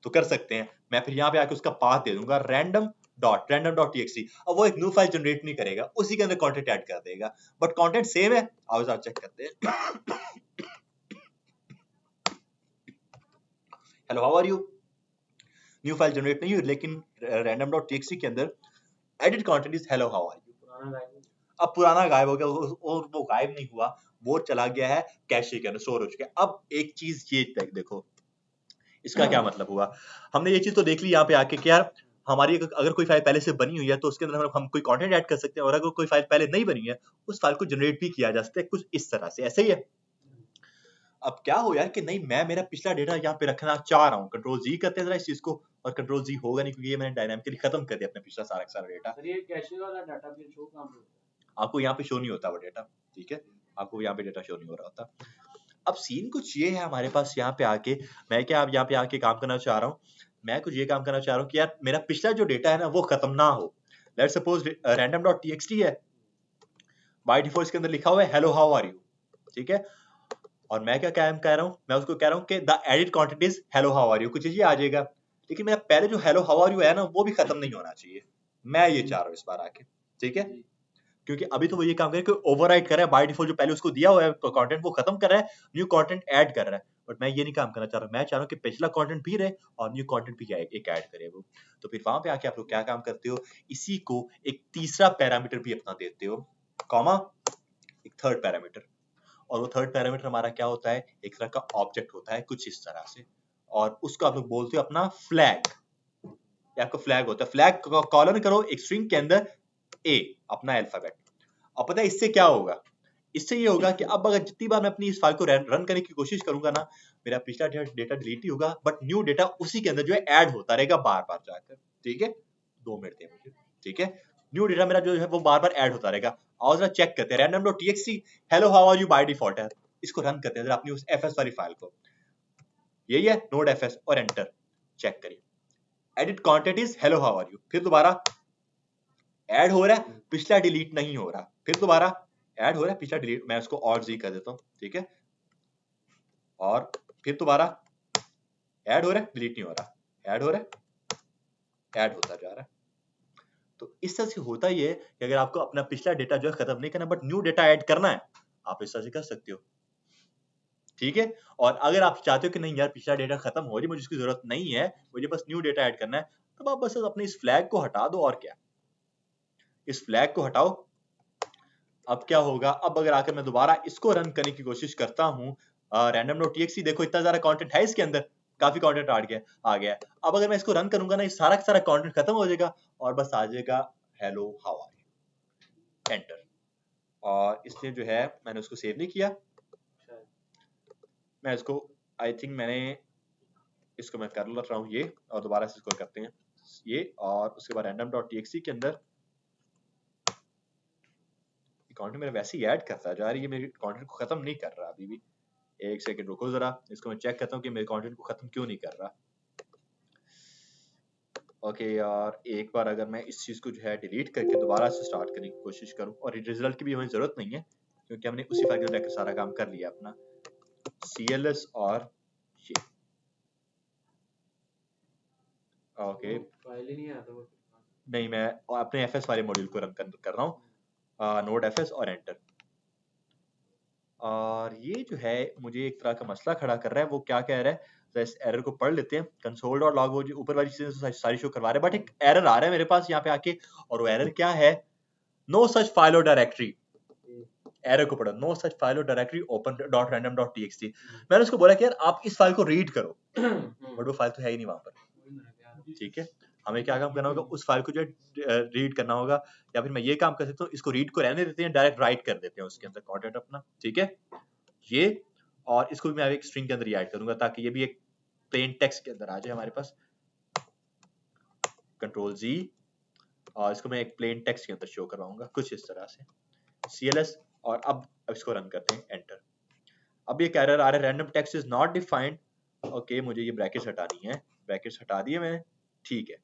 तो कर सकते हैं। मैं फिर यहाँ पे आके उसका पाथ दे दूंगा random.txt, अब वो एक न्यू फाइल जनरेट नहीं करेगा, उसी के अंदर कंटेंट ऐड कर देगा, बट कंटेंट सेम है। आओ जरा चेक करते हैं। Hello how are you, new file generate नहीं हुई, लेकिन random.txt के अंदर edit content is hello how are you. अब पुराना गायब हो गया, और वो गायब नहीं हुआ, वो चला गया है कैशे के अंदर, स्टोर हो चुका है। अब एक चीज ये देखो, इसका क्या मतलब हुआ, हमने ये चीज तो देख ली यहाँ पे आके कि यार हमारी अगर कोई फाइल पहले से बनी हुई है तो उसके अंदर हम कोई कंटेंट ऐड कर सकते हैं, और अगर कोई फाइल पहले नहीं बनी है उस फाइल को जनरेट भी किया जा सकता है, कुछ इस तरह से, ऐसे ही है। अब क्या हो यार कि नहीं, मैं मेरा पिछला डेटा यहाँ पे रखना चाह रहा हूँ, कंट्रोल जी करते हैं जरा इस चीज को, और कंट्रोल जी होगा नहीं क्योंकि ये मैंने डायनामिकली खत्म कर दिया अपना पिछला सारा डेटा।
ये कैशे वाला डाटा फिर शो कहां पे होता है?
आपको यहाँ पे शो नहीं होता वो डेटा। ठीक है, आपको यहाँ पे डेटा शो नहीं हो रहा होता। अब सीन कुछ ये है हमारे पास यहाँ पे आके, मैं क्या अब यहाँ पे आके काम करना चाह रहा हूँ, मैं कुछ ये काम करना चाह रहा हूँ कि यार मेरा पिछला जो डेटा है ना वो खत्म ना हो। लेट्स सपोज random.txt है, बाय डिफॉल्ट इसके अंदर लिखा हुआ है हेलो हाउ आर यू। ठीक है, और मैं क्या कह रहा हूँ, मैं उसको कह रहा हूँ कि the edit content is hello how are you, कुछ ये आ जाएगा, लेकिन मेरा पहले जो हेलो हाउ आर यू है ना वो भी खत्म नहीं होना चाहिए, मैं ये चाह रहा हूँ इस बार आके। ठीक है, क्योंकि अभी तो वो ये काम करे कि ओवरराइट कर रहा है बाय डिफॉल्ट जो पहले उसको दिया हुआ है कंटेंट वो खत्म कर रहा है, न्यू कंटेंट ऐड कर रहा है, बट मैं ये नहीं काम करना चाह रहा, मैं चाह रहा हूँ कि पिछला कंटेंट भी रहे और न्यू कंटेंट भी एक ऐड करे वो। तो फिर वहां पे आके आप लोग क्या काम करते हो, इसी को एक तीसरा पैरामीटर भी अपना देते हो, कॉमा एक थर्ड पैरामीटर, और वो थर्ड पैरामीटर हमारा क्या होता है, एक तरह का ऑब्जेक्ट होता है कुछ इस तरह से, और उसको आप लोग बोलते हो अपना फ्लैग, आपका फ्लैग होता है, फ्लैग कॉलन करो एक स्ट्रिंग के अंदर ए अपना अल्फाबेट। अब पता है इससे क्या होगा, इससे ये होगा कि अब अगर जितनी बार मैं अपनी इस फाइल को रन करने की कोशिश करूंगा ना, मेरा पिछला डेटा डिलीट ही होगा, बट न्यू डेटा उसी के अंदर जो है ऐड होता रहेगा बार बार जाकर। ठीक है, 2 मिनट दें मुझे। ठीक है, न्यू डेटा मेरा जो है वो बार बार ऐड होता रहेगा। और जरा चेक करते हैं random.txt hello how are you by default है, इसको रन करते हैं जरा अपनी उस fs वाली फाइल को। यही है नोड fs और एंटर चेक करिए। Edit content is hello how are you, फिर दोबारा ऐड हो रहा है, पिछला डिलीट नहीं हो रहा, फिर दोबारा ऐड हो रहा है, पिछला डिलीट, मैं उसको और जी कर देता हूं। ठीक है, और फिर दोबारा ऐड हो रहा है, डिलीट नहीं हो रहा, ऐड हो रहा है, ऐड होता जा रहा है। तो इस तरह से होता ही है कि अगर आपको अपना पिछला डेटा जो है खत्म नहीं करना बट न्यू डेटा ऐड करना है, आप इस तरह से कर सकते हो। ठीक है, और अगर आप चाहते हो कि नहीं यार पिछला डेटा खत्म हो रही, मुझे उसकी जरूरत नहीं है, मुझे बस न्यू डेटा ऐड करना है, तब आप बस अपने इस फ्लैग को हटा दो। और क्या, इस फ्लैग को हटाओ। अब क्या होगा, अब अगर आकर मैं दोबारा इसको रन करने की कोशिश करता हूँ, random.txt, देखो इतना सारा कंटेंट है इसके अंदर, काफी कंटेंट आ गया। अब अगर मैं इसको रन करूंगा ना, ये सारा का सारा कंटेंट खत्म हो जाएगा और बस आ जाएगा hello how are you, enter. और इसलिए जो है मैंने उसको सेव नहीं किया, मैं इसको आई थिंक मैंने इसको मैं कर रहा हूँ ये, और दोबारा से इसको करते हैं ये, और उसके बाद random.txt के अंदर कंटेंट मेरा वैसे ही ऐड करता जा रही है, मेरे कंटेंट को खत्म नहीं कर रहा अभी भी। एक सेकंड रुको जरा, इसको मैं चेक करता हूँ कि मेरे कंटेंट को खत्म क्यों नहीं कर रहा। ओके यार, एक बार अगर मैं इस चीज को जो है डिलीट करके दोबारा से स्टार्ट करने की कोशिश करूँ, और रिजल्ट की भी हमें जरूरत नहीं है क्योंकि हमने उसी फाइल के अंदर सारा काम कर लिया अपना, cls और ये ओके
फाइल ही नहीं आता वो।
नहीं, मैं अपने fs वाले मॉड्यूल को रन कर रहा हूँ, नोड fs और एंटर। और ये जो है मुझे एक तरह का मसला खड़ा कर रहा है, वो क्या कह रहा है, तो इस एरर को पढ़ लेते हैं। console.log वो जो ऊपर वाली चीजें सारी शो करवा रहा है, बट एक एरर आ रहा है मेरे पास यहाँ पे आके, और वो एरर क्या है, नो सच फाइल और डायरेक्टरी। एरर को पढ़ो, नो सच फाइल और directory open dot random dot TXT. मैंने उसको बोला कि यार आप इस फाइल को रीड करो, बट वो फाइल तो है ही नहीं वहां पर। ठीक है, हमें क्या काम करना होगा, उस फाइल को जो रीड करना होगा, या फिर मैं ये काम कर सकता हूँ, इसको रीड को रहने देते हैं, डायरेक्ट राइट कर देते हैं उसके अंदर कंटेंट अपना। ठीक है, ये, और इसको भी मैं एक स्ट्रिंग के अंदर ही ऐड करूंगा ताकि ये भी एक प्लेन टेक्स्ट के अंदर आ जाए हमारे पास। कंट्रोल जी, और इसको मैं एक प्लेन टेक्स्ट के अंदर शो करवाऊंगा कुछ इस तरह से, cls, और अब इसको रन करते हैं, एंटर। अब ये एरर आ रहा है, random text is not defined. Okay, मुझे ये ब्रैकेट्स हटानी है, ब्रैकेट्स हटा दिए मैंने। ठीक है,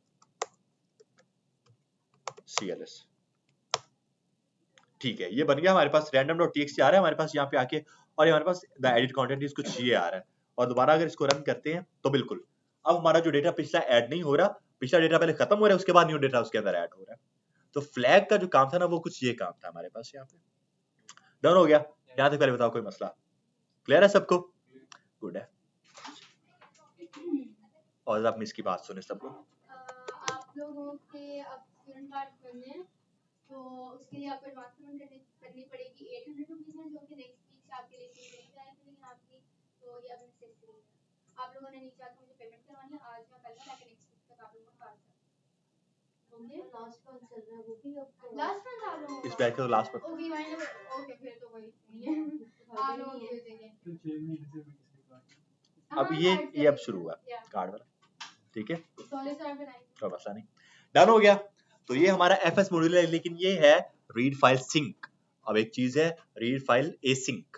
cls, ठीक है, ये बन गया हमारे पास, random.txt आ रहा है हमारे पास यहाँ पे आके, और ये हमारे पास द एडिट कंटेंट इज कुछ ये आ रहा है। और दोबारा अगर इसको रन करते हैं तो बिल्कुल अब हमारा जो डेटा पिछला ऐड नहीं हो रहा, पिछला डेटा पहले खत्म हो रहा है, उसके बाद न्यू डेटा उसके अंदर ऐड हो रहा है। तो फ्लैग का जो काम था ना, वो कुछ ये काम था हमारे पास यहाँ पे। डन हो गया, यहाँ तक पहले बताओ कोई मसला, क्लियर है सबको? गुड है। और आप मिस की बात सुने सब लोग।
आप लोगों के अब स्टूडेंट कार्ड बनने हैं, तो उसके लिए आपको एडवांस पेमेंट करनी पड़ेगी 800 रुपीज़ में, जो कि नेक्स्ट वीक से आपके लिए मिल जाएगी। लेकिन आपकी तो ये अब नेसेसरी है, आप लोगों ने नीचे आकर मुझे पेमेंट करवानी है आज या कल, ताकि नेक्स्ट वीक तक आप लोगों को कार्ड ओके। लास्ट मंथ चल रहा है वो भी, अब लास्ट मंथ आप लोगों
इस बैच का लास्ट मंथ,
ओके मैंने ओके, फिर तो वही नहीं है आप लोग दे देंगे।
अब ये अब शुरू हुआ कार्ड वाला। ठीक है,
सॉरी सर, बनाइए,
कोई मसला नहीं, डन हो गया। तो ये हमारा fs मॉड्यूल है, लेकिन ये है रीड फाइल सिंक। अब एक चीज है रीड फाइल एसिंक,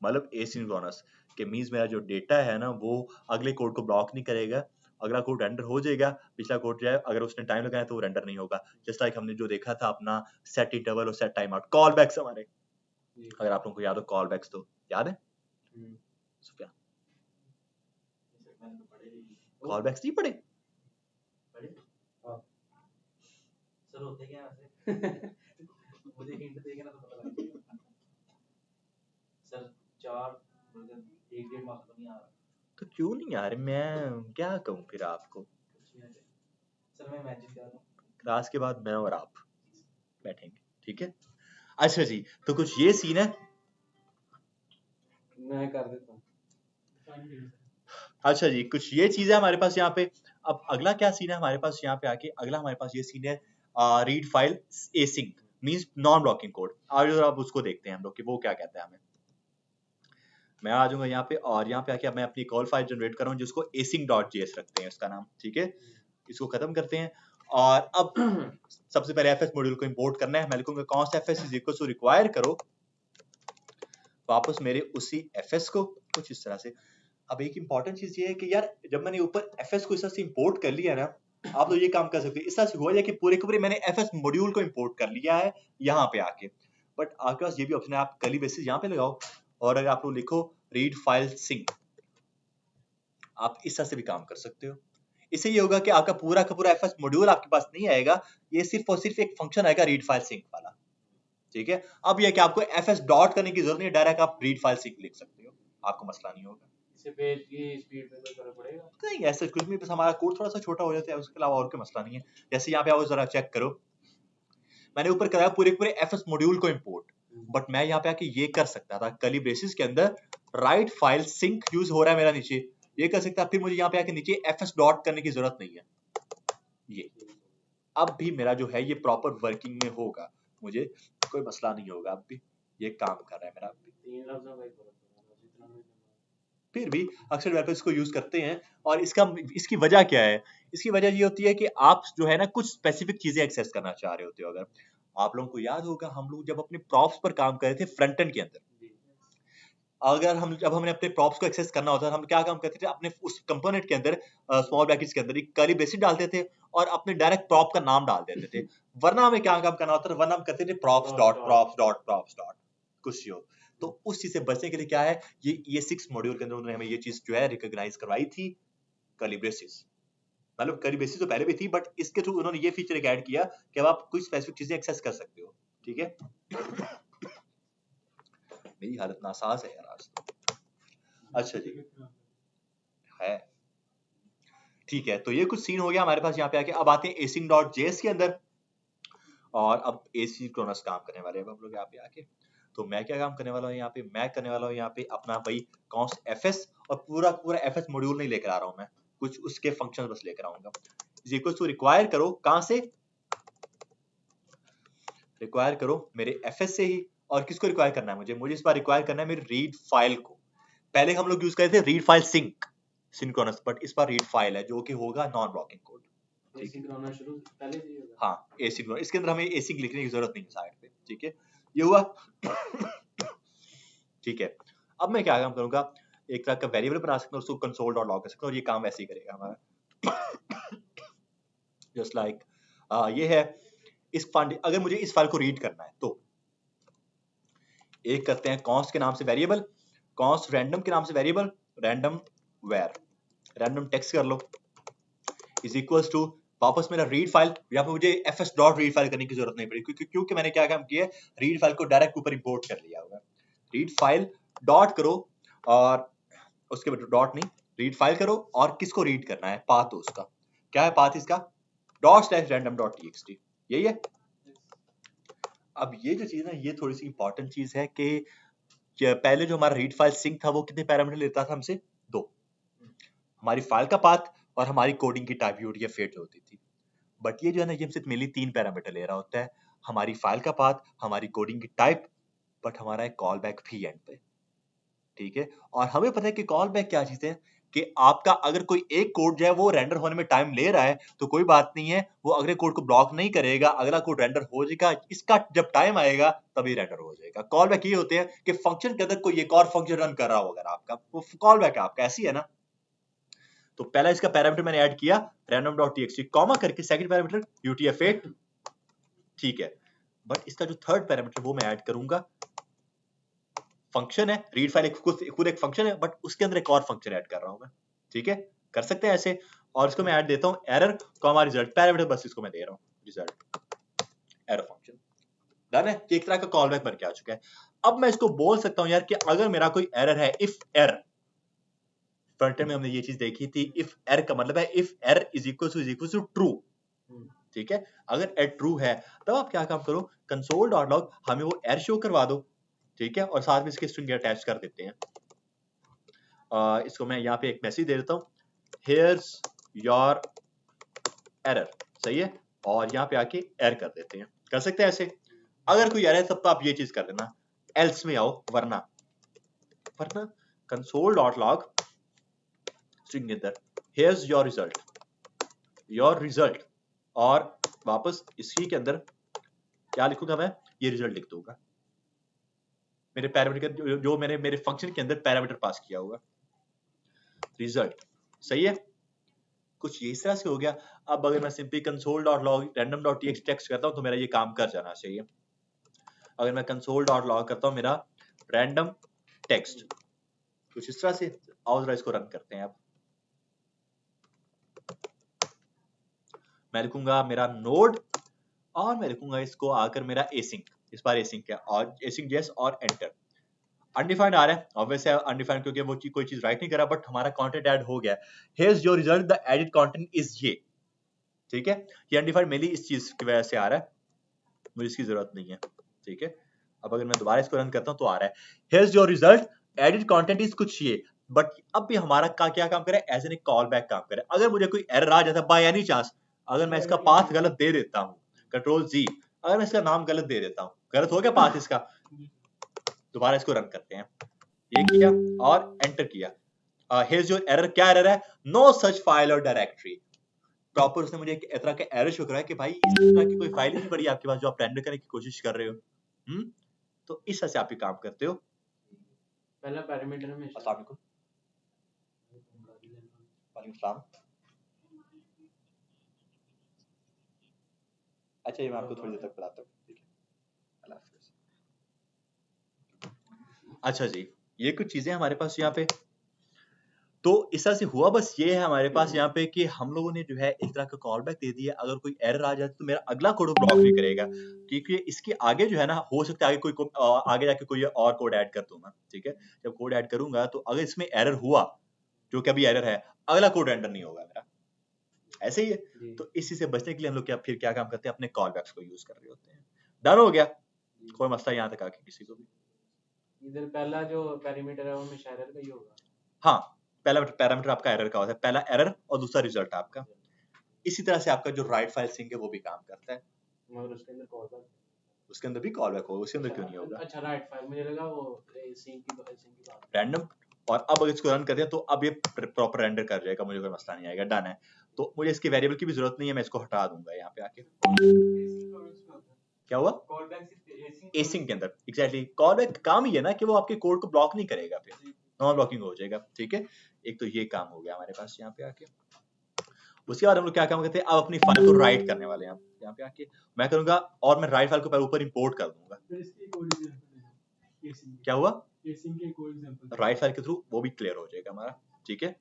मतलब एसिंक्रोनस, के मींस मेरा जो डेटा है ना, वो अगले कोड को ब्लॉक नहीं करेगा, अगला कोड रेंडर हो जाएगा, पिछला कोड जो है अगर उसने टाइम लगाया तो वो रेंडर नहीं होगा। जस्ट लाइक हमने जो देखा था अपना सेट इंटरवल और set timeout, callbacks हमारे, अगर आप लोगों को याद हो कॉल बैक्स, तो याद है सुफियान? कॉल बैक्स नहीं पढ़े?
सर होते क्या वैसे? मुझे हिंट देगा ना तो पता लग जाएगा। सर 4 मतलब 1-1.5 मार्क्स तो नहीं आ रहा।
तो क्यों नहीं यार, मैं क्या कहूँ फिर आपको?
सर मैं इमेजिन कर रहा हूँ
क्लास के बाद मैं और आप बैठेंगे, ठीक है? अच्छा जी, तो कुछ ये सीन है,
मैं कर देता हूँ।
अच्छा जी, कुछ ये चीज है हमारे पास यहाँ पे। अब अगला क्या सीन है हमारे पास यहाँ पे आके, अगला हमारे पास ये सीन है read file async. Means non blocking code. आज आप उसको देखते हैं हम लोग कि वो क्या कहता है हमें। मैं आ जाऊंगा यहाँ पे और यहाँ पे आके मैं अपनी कॉल फाइल जनरेट कर रहा हूँ जिसको async.js रखते हैं इसका नाम, ठीक है। इसको खत्म करते हैं और अब सबसे पहले fs मॉड्यूल को इंपोर्ट करना है। मैं लिखूंगा const fs is equal to require करो वापस मेरे उसी fs को कुछ इस तरह से। अब एक इंपॉर्टेंट चीज ये है कि यार जब मैंने ऊपर fs को इस तरह से इंपोर्ट कर लिया ना, आप लोग ये काम कर सकते हैं। इस तरह से हुआ है कि पूरे के पूरे मैंने fs मॉड्यूल को इंपोर्ट कर लिया है यहाँ पे आके, बट आपके पास ये भी ऑप्शन है, आप कर्ली ब्रेसेस यहाँ पे लगाओ और अगर आप लोग लिखो रीड फाइल सिंक, आप इस तरह से भी काम कर सकते हो। इससे ये होगा कि आपका पूरा का पूरा fs मॉड्यूल आपके पास नहीं आएगा, ये सिर्फ और सिर्फ एक फंक्शन आएगा रीड फाइल सिंक वाला, ठीक है। अब ये कि आपको fs डॉट करने की जरूरत नहीं है, डायरेक्ट आप रीड फाइल सिंक लिख सकते हो, आपको मसला नहीं होगा।
इससे पेज की स्पीड पे कोई फर्क पड़ेगा?
नहीं ऐसा कुछ नहीं, बस हमारा कोड थोड़ा सा छोटा हो जाता है, उसके अलावा और कोई मसला नहीं है। जैसे यहाँ पे आओ जरा चेक करो, मैंने ऊपर कराया पूरे पूरे fs मॉड्यूल को इंपोर्ट, बट मैं यहाँ पे आके ये कर सकता था कर्ली ब्रेसेस के अंदर राइट फाइल सिंक यूज हो रहा है मेरा नीचे, ये कर सकता, फिर मुझे यहाँ पे आके नीचे fs डॉट करने की जरूरत नहीं है। ये अब भी मेरा जो है ये प्रॉपर वर्किंग में होगा, मुझे कोई मसला नहीं होगा, अब भी ये काम कर रहा है मेरा।
तीन लफ्जों का ही फर्क पड़ेगा जितना भी।
फिर भी अक्सर डेवलपर्स इसको यूज करते हैं और इसकी वजह क्या है? इसकी वजह ये होती है कि आप जो है ना कुछ स्पेसिफिक चीजें एक्सेस करना चाह रहे होते हो। अगर आप लोगों को याद होगा हम लोग जब अपने प्रॉप्स पर काम कर रहे थे फ्रंट एंड के अंदर, जब हमने अपने प्रॉप्स को एक्सेस करना होता था, हम क्या काम करते थे, अपने उस कंपोनेंट के अंदर स्मॉल ब्रैकेट्स के अंदर एक कर्ली ब्रेसेस डालते थे और अपने डायरेक्ट प्रॉप का नाम डाल देते थे। वरना हमें क्या काम करना होता था, वरना हम करते थे प्रॉप्स डॉट कुछ हो। तो उस चीज से बचने के लिए क्या है, ये 6 मॉड्यूल के अंदर उन्होंने हमें ये चीज जो है रिकॉग्नाइज करवाई थी, कर्ली ब्रेसेस। मतलब कर्ली ब्रेसेस तो पहले भी थी, बट इसके थ्रू उन्होंने ये फीचर ऐड किया कि अब आप कुछ स्पेसिफिक चीजें एक्सेस कर सकते हो, ठीक है। मेरी हालत नासाज है यार आज तो। अच्छा जी है, ठीक है। तो ये कुछ सीन हो गया हमारे पास यहाँ पे आके। अब आते हैं async.js के अंदर और अब एसिंक्रोनस काम करने वाले हैं हम लोग यहाँ पे आके। तो मैं क्या काम करने वाला हूँ यहाँ पे, मैं करने वाला हूँ यहाँ पे अपना वही const fs और पूरा पूरा fs मॉड्यूल नहीं लेकर आ रहा हूँ मैं, कुछ उसके फंक्शन बस लेकर आऊंगा। इज इक्वल टू रिक्वायर करो, कहां से रिक्वायर करो, मेरे fs से ही। और किसको रिक्वायर करना है मुझे इस बार रिक्वायर करना है मेरी रीड फाइल को। पहले हम लोग यूज करते थे रीड फाइल सिंक्रोनस, बट इस बार रीड फाइल है जो कि होगा नॉन ब्लॉकिंग कोड।
एसिंक होना शुरू पहले से ही होगा।
हाँ एसिंक, इसके अंदर हमें एसिंक लिखने की जरूरत नहीं है साइड पे, ठीक है। ये हुआ ठीक है। अब मैं क्या काम करूंगा, एक तरह का वेरिएबल बना सकता हूँ, उसको console.log कर सकता हूँ और ये काम वैसे ही करेगा हमारा। जस्ट लाइक ये है इस फाइल, अगर मुझे इस फाइल को रीड करना है तो एक करते हैं const के नाम से वेरिएबल, const random के नाम से variable random var, random text कर लो, इज इक्वल्स टू वापस मेरा रीड फाइल। यहाँ पे मुझे fs डॉट रीड फाइल करने की जरूरत नहीं पड़ी क्योंकि मैंने क्या काम किया है, रीड फाइल को डायरेक्ट ऊपर इंपोर्ट कर लिया होगा। रीड फाइल डॉट करो और उसके बाद डॉट नहीं, रीड फाइल करो और किसको रीड करना है, पाथ उसका क्या है, पाथ इसका ./random.txt, यही है। अब ये जो चीज है ये थोड़ी सी इंपॉर्टेंट चीज है कि पहले जो हमारा रीड फाइल सिंक था वो कितने पैरामीटर लेता था हमसे, 2, हमारी फाइल का पाथ और हमारी कोडिंग की टाइप या फेट जो होती थी। बट ये जो है ना ये हमसे मेनली 3 पैरामीटर ले रहा होता है, हमारी फाइल का पाथ, हमारी कोडिंग की टाइप, बट हमारा एक कॉल बैक भी एंड पे, ठीक है। और हमें पता है कि कॉल बैक क्या चीज है, कि आपका अगर कोई एक कोड जो है वो रेंडर होने में टाइम ले रहा है तो कोई बात नहीं है, वो अगले कोड को ब्लॉक नहीं करेगा, अगला कोड रेंडर हो जाएगा, इसका जब टाइम आएगा तभी रेंडर हो जाएगा। कॉल बैक ये होते हैं कि फंक्शन के अंदर कोई एक और फंक्शन रन कर रहा होगा आपका, वो कॉल बैक है आपका, ऐसी है ना। तो पहला इसका पैरामीटर मैंने ऐड किया random.txt कॉमा करके, सेकंड पैरामीटर utf8, ठीक है। बट इसका जो थर्ड पैरामीटर वो मैं ऐड करूंगा, फंक्शन है, रीड फाइल खुद एक फंक्शन है, बट उसके अंदर एक और फंक्शन ऐड कर रहा हूं मैं, ठीक है। कर सकते हैं ऐसे, और इसको मैं ऐड देता हूं एरर कॉमा रिजल्ट पैरामीटर, बस इसको मैं दे रहा हूं रिजल्ट एरर फंक्शन। डन है, एक तरह का कॉल बैक बन के आ चुका है। अब मैं इसको बोल सकता हूं यार कि अगर मेरा कोई एरर है, इफ एरर, फ्रंट एंड में हमने ये चीज देखी थी, इफ एरर का मतलब है if error is equal to true, ठीक है। अगर एरर ट्रू है तब आप क्या काम करो, console.log हमें वो एरर शो करवा दो, ठीक है, और साथ में इसके स्ट्रिंग अटैच कर देते हैं। इसको मैं यहाँ पे एक मैसेज दे देता हूँ, here's your error, सही है, और यहाँ पे आके एरर कर देते हैं, कर सकते हैं ऐसे। अगर कोई एरर है तब तो आप ये चीज कर देना, एल्स में आओ, वरना console.log स्ट्रिंग के अंदर here's your result और वापस इसी के अंदर क्या लिखूंगा मैं, ये रिजल्ट लिख दूंगा, मेरे पैरामीटर जो मैंने मेरे फंक्शन के अंदर पैरामीटर पास किया होगा, रिजल्ट। सही है, कुछ ये इस तरह से हो गया। अब अगर मैं सिंपली console.log random.txt टेक्स्ट करता हूं तो मेरा ये काम कर जाना चाहिए। अगर मैं console.log करता हूं मेरा random टेक्स्ट, कुछ इस तरह से। आओ जरा इसको रन करते हैं। अब मैं लिखूंगा मेरा नोड और मैं लिखूंगा इसको आकर मेरा एसिंक, इस बार एसिंक है और एसिंक जेस और एंटर। अनडिफाइंड आ रहा है, ऑब्वियस है अनडिफाइंड क्योंकि वो कोई चीज राइट नहीं कर रहा, बट हमारा कंटेंट ऐड हो गया। Here's your result, the edit content is ये, ठीक है। ये अनडिफाइंड मेनली इस चीज की वजह से आ रहा है, मुझे इसकी जरूरत नहीं है, ठीक है। अब अगर मैं दोबारा इसको रन करता हूं तो आ रहा है here's your result, edit content is कुछ ये, बट अब भी हमारा क्या काम करे, एज एन कॉल बैक काम करे। अगर मुझे कोई एरर आ जाता है बाय एनी चांस, अगर मैं इसका पाथ गलत दे देता हूं, कंट्रोल जी, अगर मैं इसका नाम गलत दे देता हूं, गलत हो गया पाथ इसका, दोबारा इसको रन करते हैं, ये किया और एंटर किया। हियर्स योर एरर, क्या एरर है, नो सच फाइल और डायरेक्टरी। प्रॉपर उसने मुझे एक तरह का एरर शो कराया कि भाई इस तरह की कोई फाइल ही नहीं पड़ी आपके पास जो आप रेंडर करने की कोशिश कर रहे हो। तो इस तरह से आप ये काम करते हो।
पहला पैरामीटर में
अस्सलाम वालेकुम। वालेकुम सलाम। अच्छा ये मैं आपको थोड़ी देर तक बताता हूँ, ठीक है, अल्लाह हाफिज़। अच्छा जी, ये कुछ चीजें हमारे पास यहाँ पे, तो इस तरह से हुआ। बस ये है हमारे पास यहाँ पे कि हम लोगों ने जो है एक तरह का कॉल बैक दे दिया। अगर कोई एरर आ जाए तो मेरा अगला कोड ब्लॉक नहीं करेगा, क्योंकि इसके आगे जो है ना, हो सकता है आगे आगे जाके कोई और कोड ऐड कर दूंगा, ठीक है। जब कोड ऐड करूंगा तो अगर इसमें एरर हुआ, जो कि अभी एरर है, अगला कोड एंटर नहीं होगा मेरा, ऐसे ही है। तो इसी से बचने के लिए हम लोग फिर क्या काम करते हैं, अपने कॉल बैक्स को यूज कर रहे होते हैं। डन हो गया, कोई मसला यहाँ तक आके किसी को भी।
इधर पहला जो पैरामीटर है वो हमेशा एरर का ही होगा।
हाँ, पहला पैरामीटर आपका एरर का होता है, पहला एरर और दूसरा रिजल्ट आपका। इसी तरह से आपका जो राइट फाइल सिंक है वो भी काम करता है,
मगर उसके अंदर कॉल बैक,
उसके अंदर भी कॉल बैक होगा, उसके अंदर क्यों नहीं होगा।
अच्छा राइट फाइल, मुझे लगा वो सिंक की बात
रैंडम। और अब अगर इसको रन करते हैं तो अब ये प्रॉपर रेंडर कर जाएगा, मुझे कोई मसला नहीं आएगा, डन है। तो मुझे इसके वेरिएबल की भी जरूरत नहीं है, मैं इसको हटा दूंगा यहाँ पे आके। क्या हुआ,
कॉल बैक सिर्फ
एसिंक के अंदर एग्जैक्टली कॉल बैक काम ही है ना कि वो आपके कोड को ब्लॉक नहीं करेगा, फिर नॉन ब्लॉकिंग हो जाएगा, ठीक है। एक तो ये काम हो गया हमारे पास यहाँ पे आके। उसके बाद हम लोग क्या काम करते हैं, अब अपनी फाइल को राइट करने वाले हैं। यहाँ पे आके मैं करूंगा और मैं राइट फाइल को ऊपर इंपोर्ट कर दूंगा। क्या हुआ, राइट फाइल के थ्रू वो भी क्लियर हो जाएगा हमारा, ठीक है।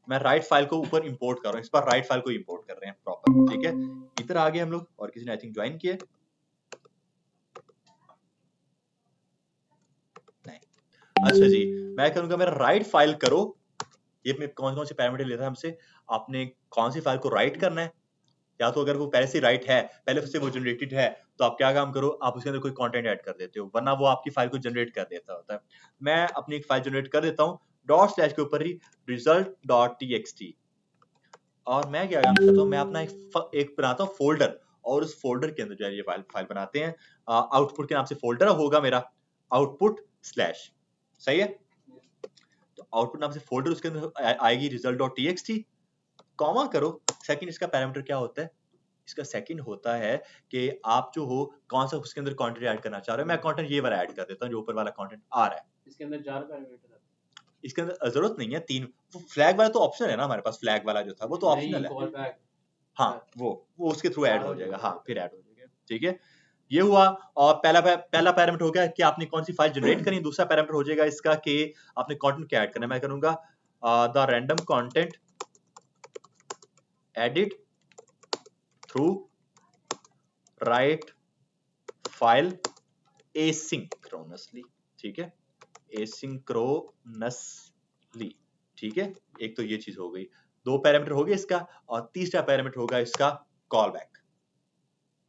मैं राइट फाइल को ऊपर इंपोर्ट कर रहा हूँ, इस बार राइट फाइल को इंपोर्ट कर रहे हैं प्रॉपर, ठीक है। इधर आगे हम लोग, और किसी ने आई थिंक ज्वाइन किया नहीं। अच्छा जी, मैं करूंगा मेरा राइट फाइल करो, ये में कौन कौन से पैरामीटर लेता है हमसे, आपने कौन सी फाइल को राइट करना है, या तो अगर वो पहले से राइट है, पहले से वो जनरेटेड है, तो आप क्या काम करो, आप उसके अंदर कोई कंटेंट ऐड कर देते हो, वरना वो आपकी फाइल को जनरेट कर देता होता है। मैं अपनी एक फाइल जनरेट कर देता हूँ डॉट स्लैश के ऊपर ही result.txt, और मैं क्या काम करता हूँ, मैं अपना एक बनाता हूँ फोल्डर, और उस फोल्डर के अंदर जो है ये फाइल बनाते हैं। आउटपुट के नाम से फोल्डर होगा मेरा, आउटपुट स्लैश, सही है। तो आउटपुट नाम से फोल्डर, उसके अंदर आएगी result.txt, कॉमा करो। सेकंड इसका पैरामीटर क्या होता है, इसका सेकंड होता है कि आप जो हो कौन सा उसके अंदर कंटेंट ऐड करना चाह रहे हो। मैं कंटेंट ये वाला ऐड कर देता हूँ जो ऊपर वाला कंटेंट आ रहा है।
इसके अंदर 4 पैरामीटर है,
इसके अंदर जरूरत नहीं है 3, वो फ्लैग वाला तो ऑप्शन है ना हमारे पास, फ्लैग वाला जो था वो तो ऑप्शनल है।
कॉल बैक,
हाँ वो उसके थ्रू ऐड हो जाएगा, हाँ फिर ऐड हो जाएगा, ठीक है। ये हुआ। और पहला पैरामीटर हो गया कि आपने कौन सी फाइल जनरेट करनी है। दूसरा पैरामीटर हो जाएगा इसका कि आपने कंटेंट क्या ऐड करना है। मैं करूंगा the random content edit through write file asynchronously, ठीक है, एसिंक्रोनसली, ठीक है। एक तो ये चीज हो गई, 2 पैरामीटर हो गए इसका, और तीसरा पैरामीटर होगा इसका कॉल बैक।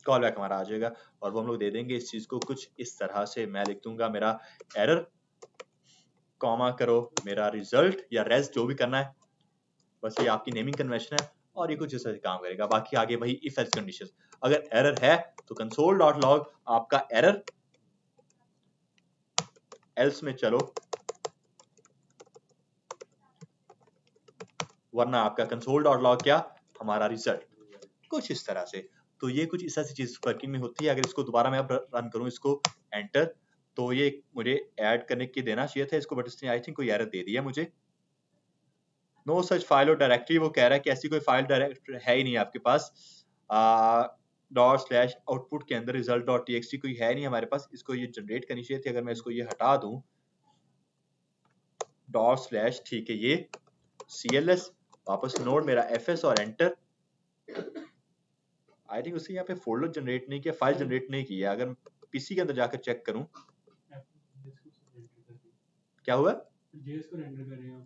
कॉल बैक हमारा आ जाएगा और वो हम लोग दे देंगे इस चीज को कुछ इस तरह से। मैं लिख दूंगा मेरा एरर, कॉमा करो मेरा रिजल्ट या रेज, जो भी करना है, बस ये आपकी नेमिंग कन्वेंशन है, और ये कुछ इस तरह से काम करेगा। बाकी आगे वही इफ एल्स कंडीशन, अगर एरर है तो console.log आपका एरर, एल्स में चलो, वरना आपका console.log क्या, हमारा रिजल्ट। कुछ इस तरह से। तो ये कुछ इस तरह से चीज वर्किंग में होती है। अगर इसको दोबारा मैं अब रन करूं इसको एंटर, तो ये मुझे ऐड करने के देना चाहिए था इसको, बट इसने आई थिंक कोई एरर दे दिया मुझे। नो सच फाइल और डायरेक्टरी, वो कह रहा है कि ऐसी कोई फाइल डायरेक्टरी है ही नहीं आपके पास। डॉट स्लैश आउटपुट के अंदर रिजल्ट डॉट टीएक्सटी कोई है नहीं हमारे पास, इसको ये जनरेट करनी चाहिए थी। अगर मैं इसको ये हटा दूं, डॉट स्लैश, ठीक है, ये CLS, वापस नोड मेरा FS और एंटर। आई थिंक उससे यहाँ पे फोल्डर जनरेट नहीं किया, फाइल जनरेट नहीं किया। अगर पीसी के अंदर जाकर चेक करूं, क्या हुआ?
जेएस को रेंडर कर रहे हो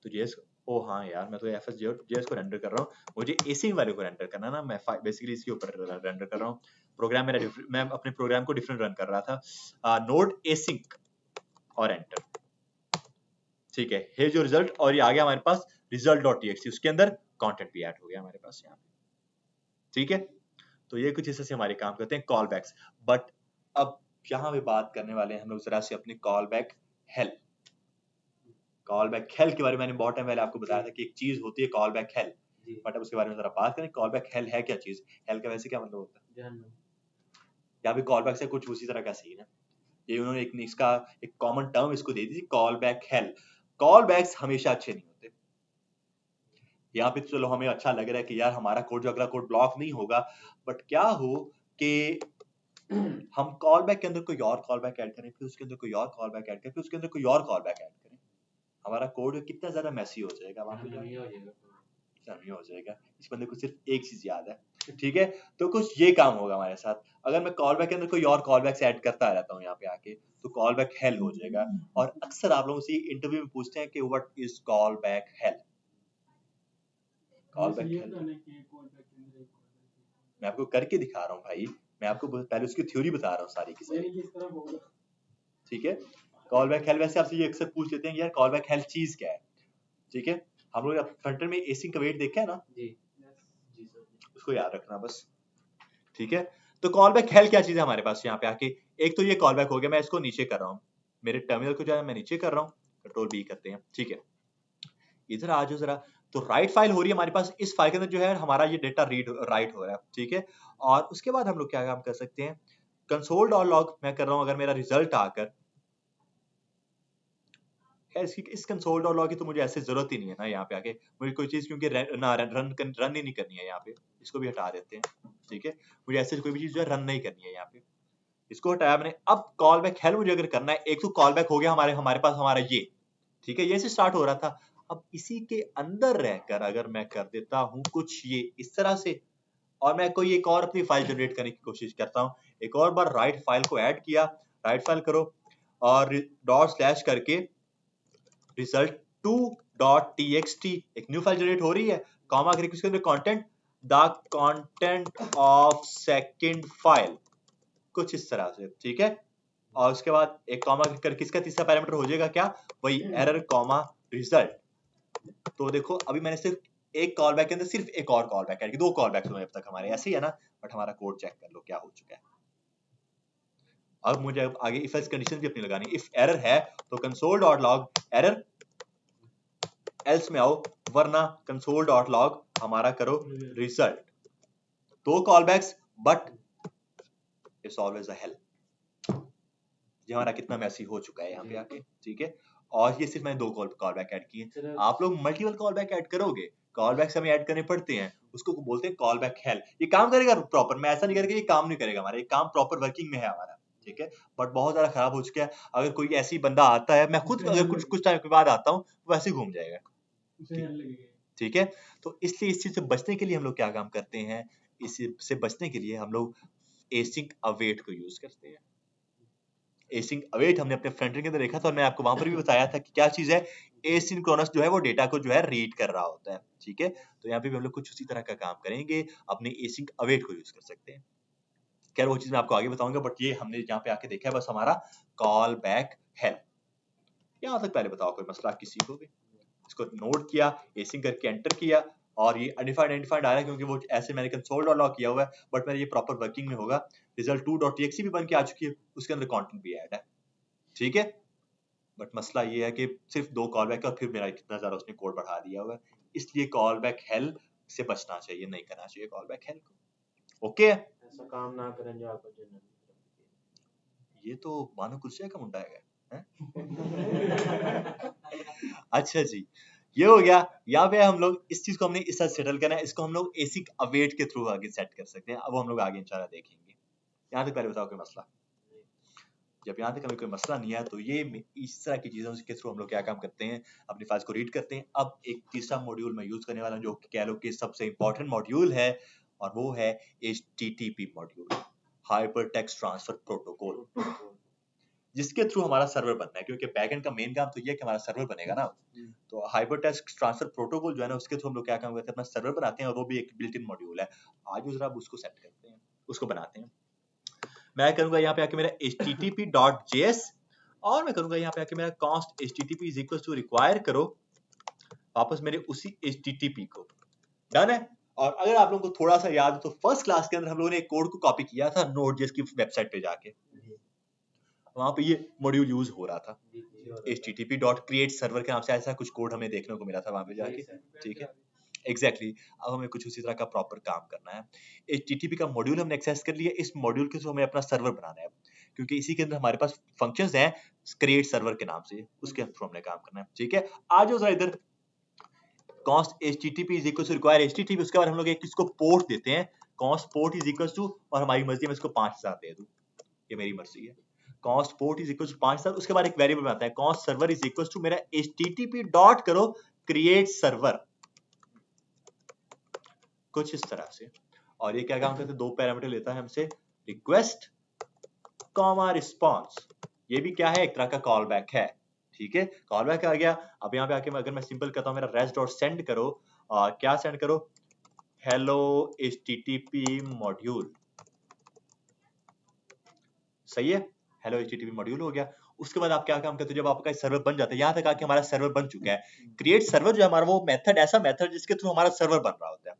तो जेएस, ओ हाँ यार, मैं तो FS जेएस को रेंडर कर रहा हूँ, मुझे एसिंग वाले को रेंडर करना ना, मैं बेसिकली इसके ऊपर रेंडर कर रहा हूँ। प्रोग्राम मेरा मैं अपने प्रोग्राम को डिफरेंट रन कर रहा था। नोड एसिंग और एंटर, ठीक है, ये जो रिजल्ट, और ये आ गया हमारे पास result.txt, उसके अंदर कंटेंट भी ऐड हो गया हमारे पास यहाँ पे, ठीक है। तो ये कुछ इससे हमारे काम करते हैं कॉल बैक्स। बट अब यहाँ पे बात करने वाले हैं हम लोग जरा से अपनी call back help. Call back help के बारे में मैंने बहुत टाइम पहले आपको बताया था कि एक चीज होती है कॉल बैक हेल्प, बट अब उसके बारे में जरा बात करें। कॉल बैक हेल्प है क्या चीज? हेल्प का वैसे क्या मतलब होता है? यहाँ पे कॉल बैक से कुछ उसी तरह का सीन है। ये उन्होंने एक इसका एक कॉमन टर्म इसको दे दी थी, callback help. Callbacks हमेशा अच्छे नहीं होते। यहाँ पे चलो हमें अच्छा लग रहा है कि यार हमारा कोड जो अगला कोड ब्लॉक नहीं होगा, बट क्या हो कि हम कॉल बैक के अंदर कोई और कॉल बैक ऐड करें, फिर उसके अंदर कोई और कॉल बैक ऐड करें, फिर उसके अंदर कोई और कॉल बैक ऐड करें, हमारा कोड कितना ज्यादा मैसी हो जाएगा, वहां पे हो जाएगा। इस बंदे को सिर्फ एक चीज याद है, ठीक है। तो कुछ ये काम होगा हमारे साथ। अगर मैं कॉल बैक के अंदर कोई और कॉल बैक ऐड करता रहता हूँ यहाँ पे आके, तो कॉल बैक हेल्प हो जाएगा। और अक्सर आप लोग उसी इंटरव्यू में पूछते हैं कि what is call back help. Call back help मैं आपको करके दिखा रहा हूँ भाई, मैं आपको पहले उसकी थ्योरी बता रहा हूँ सारी की सारी, ठीक है। कॉल बैक हेल्प वैसे आपसे ये अक्सर पूछ लेते हैं यार कॉल बैक हेल्प चीज क्या है, ठीक है। हम लोग फ्रंट एंड में एसिंग का वेट देखा है ना जी, उसको याद रखना बस, ठीक है। तो कॉल बैक हेल्प क्या चीज है हमारे पास यहाँ पे आके? एक तो ये कॉल बैक हो गया, मैं इसको नीचे कर रहा हूँ, मेरे टर्मिनल को जो है मैं नीचे कर रहा हूँ, कंट्रोल B करते हैं, ठीक है। इधर आ जाओ जरा, तो राइट फाइल हो रही है हमारे पास, इस फाइल के अंदर जो है हमारा ये डेटा राइट हो रहा है, ठीक है। और उसके बाद हम लोग क्या काम कर सकते हैं, console.log मैं कर रहा हूं, अगर मेरा रिजल्ट आकर, खैर इस console.log की तो मुझे ऐसे जरूरत ही नहीं है ना यहाँ पे आके, मुझे कोई चीज क्योंकि रन ही नहीं करनी है यहाँ पे, इसको भी हटा देते हैं, ठीक है। मुझे ऐसे कोई भी चीज जो है रन नहीं करनी है यहाँ पे, इसको हटाया मैंने। अब कॉल बैक हेल्प मुझे अगर करना है, एक तो कॉल बैक हो गया हमारे पास हमारा ये, ठीक है, ये से स्टार्ट हो रहा था। अब इसी के अंदर रहकर अगर मैं कर देता हूं कुछ ये इस तरह से, और मैं कोई एक और अपनी फाइल जनरेट करने की कोशिश करता हूं, एक और बार राइट फाइल को ऐड किया, राइट फाइल करो और डॉट स्लैश करके result2.txt एक न्यू फाइल जनरेट हो रही है, कॉमा करके उसके अंदर content, the content of second file, कुछ इस तरह से, ठीक है। और उसके बाद एक कॉमा करके इसका तीसरा पैरामीटर हो जाएगा क्या, वही एरर कॉमा रिजल्ट। तो देखो अभी मैंने सिर्फ एक कॉल बैक के अंदर सिर्फ एक और कॉल बैक ऐड, दो कॉल बैक हुए अब तक हमारे, ऐसे ही है ना। बट हमारा कोड चेक कर लो क्या हो चुका है। अब मुझे अब आगे इफ एल्स कंडीशन भी अपनी लगानी, इफ एरर है तो console.log एरर, एल्स में आओ, वरना console.log हमारा करो रिजल्ट। दो callbacks, but it's always a help. ये हमारा कितना मैसी हो चुका है यहाँ पे आके, ठीक है। और ये सिर्फ मैंने दो कॉल बैक ऐड किए, आप लोग मल्टीपल कॉल बैक ऐड करोगे, कॉल बैक हमें ऐड करने पड़ते हैं, उसको बोलते हैं कॉल बैक हेल्प। ये काम करेगा प्रॉपर, मैं ऐसा नहीं करेगा ये काम नहीं करेगा, हमारा ये काम प्रॉपर वर्किंग में है हमारा, ठीक है। बट बहुत ज्यादा खराब हो चुका है। अगर कोई ऐसी बंदा आता है, मैं खुद अगर कुछ टाइम के बाद आता हूँ, वो ऐसे घूम जाएगा, ठीक है। तो इसलिए इस चीज से बचने के लिए हम लोग क्या काम करते हैं, इससे बचने के लिए हम लोग एसिंक अवेट को यूज करते हैं। एसिंक अवेट हमने अपने फ्रंट एंड के अंदर देखा था और मैं आपको वहां पर भी बताया था कि क्या चीज है, एसिंक्रोनस जो है वो डेटा को जो है रीड कर रहा होता है, ठीक है। तो यहाँ पे भी हम लोग कुछ उसी तरह का काम करेंगे, अपने एसिंक अवेट को यूज कर सकते हैं। खैर वो चीज मैं आपको आगे बताऊंगा, बट ये हमने यहाँ पे आके देखा है बस हमारा कॉल बैक हेल्प। यहाँ तक पहले बताओ कोई मसला किसी को भी? इसको नोट किया, एसिंक करके एंटर किया, और ये अनडिफाइंड आइडेंटिफाइड आ रहा है क्योंकि वो ऐसे मैंने कंसोल डॉट लॉग किया हुआ है, बट मेरा ये प्रॉपर वर्किंग में होगा। रिजल्ट 2.txt भी बन के आ चुकी है, उसके अंदर कंटेंट भी ऐड है, ठीक है। बट मसला ये है कि सिर्फ 2 कॉल बैक और फिर मेरा कितना ज़्यादा उसने कोड बढ़ा दिया हुआ है, इसलिए कॉल बैक हेल से बचना चाहिए, नहीं करना चाहिए कॉल बैक हेल को। ओके,
ऐसा काम ना करें जो आपको जनरल
ये तो मानो कुर्सिया का मुंडा है। अच्छा जी, ये हो गया। यहाँ पे हम लोग इस चीज को हमने इस तरह सेटल करना है, इसको हम लोग एसिक अवेट के थ्रू आगे सेट कर सकते हैं। अब हम लोग आगे इंशाल्लाह देखेंगे। यहाँ तक पहले बताओ कोई मसला? जब यहाँ तक हमें कोई मसला नहीं है तो ये इस तरह की चीजों के थ्रू हम लोग क्या काम करते हैं, अपनी फाइल्स को रीड करते हैं। अब एक तीसरा मॉड्यूल मैं यूज करने वाला हूँ जो कह लो कि सबसे इंपॉर्टेंट मॉड्यूल है, और वो है HTTP module, hyper text transfer protocol, जिसके थ्रू हमारा सर्वर बनना है, क्योंकि बैकएंड का मेन काम तो ये है कि हमारा सर्वर बनेगा ना। तो हाइपर टेक्स्ट ट्रांसफर प्रोटोकॉल जो है ना, उसके थ्रू हम लोग क्या काम करते हैं, अपना सर्वर बनाते हैं, और वो भी एक बिल्ट इन मॉड्यूल है। आज जरा उसको सेट करते हैं, उसको बनाते हैं। मैं करूंगा यहाँ पे आके मेरा http.js, और मैं करूंगा यहाँ पे आके मेरा const http is equals to require करो वापस मेरे उसी http को। डन है। और अगर आप लोगों को थोड़ा सा याद हो तो फर्स्ट क्लास के अंदर हम लोगों ने एक कोड को कॉपी किया था Node.js की वेबसाइट पे जाके, वहां पे ये मॉड्यूल यूज हो रहा था, http.create_server के नाम से ऐसा कुछ कोड हमें देखने को मिला था वहां पे जाके, ठीक है। एग्जैक्टली अब हमें कुछ उसी तरह का प्रॉपर काम करना है। HTTP का मॉड्यूल हमने एक्सेस कर लिया, इस मॉड्यूल के थ्रू हमें अपना सर्वर बनाना है, क्योंकि इसी के अंदर हमारे पास फंक्शंस हैं क्रिएट सर्वर के नाम से, उसके थ्रू हमने काम करना है, ठीक है। आज जरा इधर const http is equals to require http, उसके बाद हम लोग एक इसको पोर्ट देते हैं, const port is equals to, और हमारी मर्जी है मैं इसको 5000 दे दूं, ये मेरी मर्जी है। const port is equals to 5000, उसके बाद एक वेरिएबल आता है const server is equals to मेरा http डॉट करो create server, कुछ इस तरह से। और ये क्या काम करते हैं, 2 पैरामीटर लेता है हमसे, रिक्वेस्ट कॉमा रिस्पांस, ये भी क्या है, एक तरह का कॉल बैक है, ठीक है। कॉल बैक आ गया। अब यहाँ पे आके अगर मैं सिंपल करता हूँ मेरा res.send करो, क्या सेंड करो, हेलो http मॉड्यूल, सही है, हेलो http मॉड्यूल हो गया। उसके बाद आप क्या काम करते हो, जब आपका सर्वर बन जाता है, यहाँ तक आके हमारा सर्वर बन चुका है। क्रिएट सर्वर जो है हमारा वो मेथड, ऐसा मेथड जिसके थ्रू हमारा सर्वर बन रहा होता है।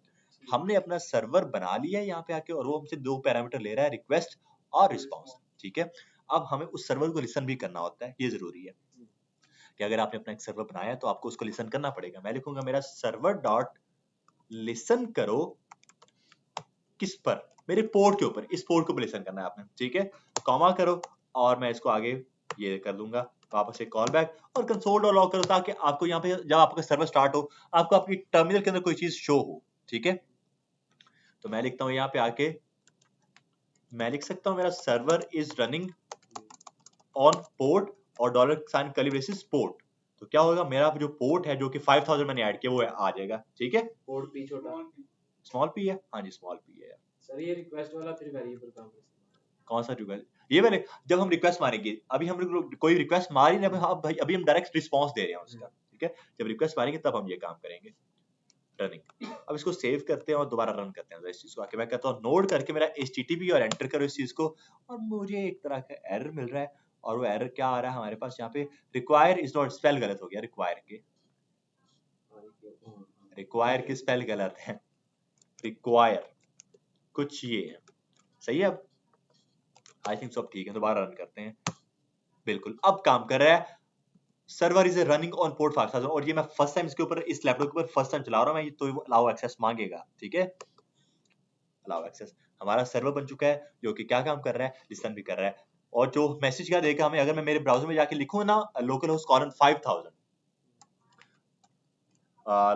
हमने अपना सर्वर बना लिया है यहाँ पे आके, और वो हमसे 2 पैरामीटर ले रहा है, रिक्वेस्ट और रिस्पांस, ठीक है। अब हमें उस सर्वर को लिसन भी करना होता है, ये जरूरी है कि अगर आपने अपना एक सर्वर बनाया है तो आपको उसको लिसन करना पड़ेगा। मैं लिखूंगा मेरा सर्वर डॉट लिसन करो, किस पर, मेरे पोर्ट के ऊपर, इस पोर्ट को लिसन करना है आपने, ठीक है। कॉमा करो, और मैं इसको आगे ये कर दूंगा, वापस एक कॉल बैक, और कंसोल डॉट लॉग करो, ताकि आपको यहाँ पे जब आपका सर्वर स्टार्ट हो, आपको आपकी टर्मिनल के अंदर कोई चीज शो हो, ठीक है। तो मैं लिखता हूँ यहाँ पे आके, मैं लिख सकता हूँ मेरा server is running on port और $साइन कर्ली ब्रेसेस पोर्ट। तो क्या होगा, मेरा जो पोर्ट है जो कि 5000 मैंने ऐड किया वो आ जाएगा, ठीक है।
पोर्ट पी छोटा,
स्मॉल पी है, हाँ जी स्मॉल पी है।
सर ये रिक्वेस्ट वाला फिर वेरिएबल काम कैसे,
कौन सा रिक्वेस्ट, ये वाले जब हम रिक्वेस्ट मारेंगे, अभी हम लोग कोई रिक्वेस्ट मार ही नहीं, हाँ भाई अभी हम डायरेक्ट रिस्पांस दे रहे हैं उसका, ठीक है। जब रिक्वेस्ट मारेंगे तब हम ये काम करेंगे, रनिंग। अब इसको सेव करते हैं और दोबारा रन करते हैं इस चीज को आके। मैं कहता हूँ नोड करके मेरा HTTP और एंटर करो इस चीज को, और मुझे एक तरह का एरर मिल रहा है, और वो एरर क्या आ रहा है हमारे पास यहाँ पे, रिक्वायर इज नॉट, स्पेल गलत हो गया, रिक्वायर के स्पेल गलत है, रिक्वायर कुछ ये है, सही है। अब आई थिंक सब ठीक है, दोबारा रन करते हैं, बिल्कुल अब काम कर रहा है। Server is running on port 5000, और ये मैं फर्स्ट टाइम इसके ऊपर, इस लैपटॉप के ऊपर फर्स्ट टाइम चला रहा हूँ मैं, तो अलाउ एक्सेस मांगेगा, ठीक है। अलाउ एक्सेस, हमारा सर्वर बन चुका है जो कि क्या काम कर रहा है, लिसन भी कर रहा है। और जो मैसेज क्या देगा हमें, अगर मैं मेरे ब्राउजर में जाके लिखूं ना local host colon 5000,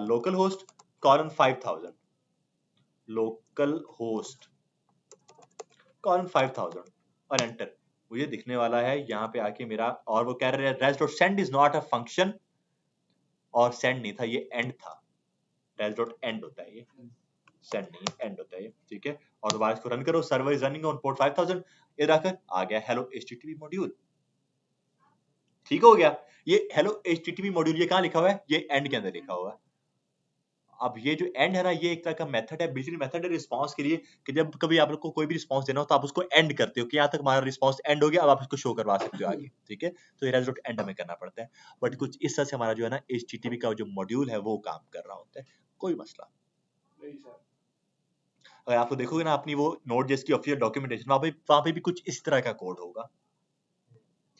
local host colon 5000, local host colon 5000 और एंटर, मुझे दिखने वाला है यहाँ पे आके मेरा, और वो कह रहा है res.send is not a function, और सेंड नहीं था, ये एंड था, res.end होता है ये, सेंड नहीं एंड होता है ये, ठीक है। और दोबारा इसको रन करो, server is running on port 5000, इधर आकर आ गया हेलो HTTP मॉड्यूल, ठीक हो गया। ये हेलो HTTP मॉड्यूल ये कहाँ लिखा हुआ है, ये एंड के अंदर लिखा हुआ है। अब ये जो एंड है ना, ये एक तरह का मेथड है, बिल्ट इन मेथड है रिस्पांस के लिए, कि जब कभी आप लोग को कोई भी रिस्पांस देना हो तो आप उसको एंड करते हो कि यहाँ तक हमारा रिस्पांस एंड हो गया, अब आप इसको शो करवा सकते हो आगे, ठीक है। तो ये res.end हमें करना पड़ता है, बट कुछ इस तरह से हमारा जो है ना HTTP का जो मॉड्यूल है वो काम कर रहा होता है, कोई मसला
नहीं सर।
अगर आप देखोगे ना अपनी वो Node.js की ऑफिशियल डॉक्यूमेंटेशन, वहाँ पे भी कुछ इस तरह का कोड होगा,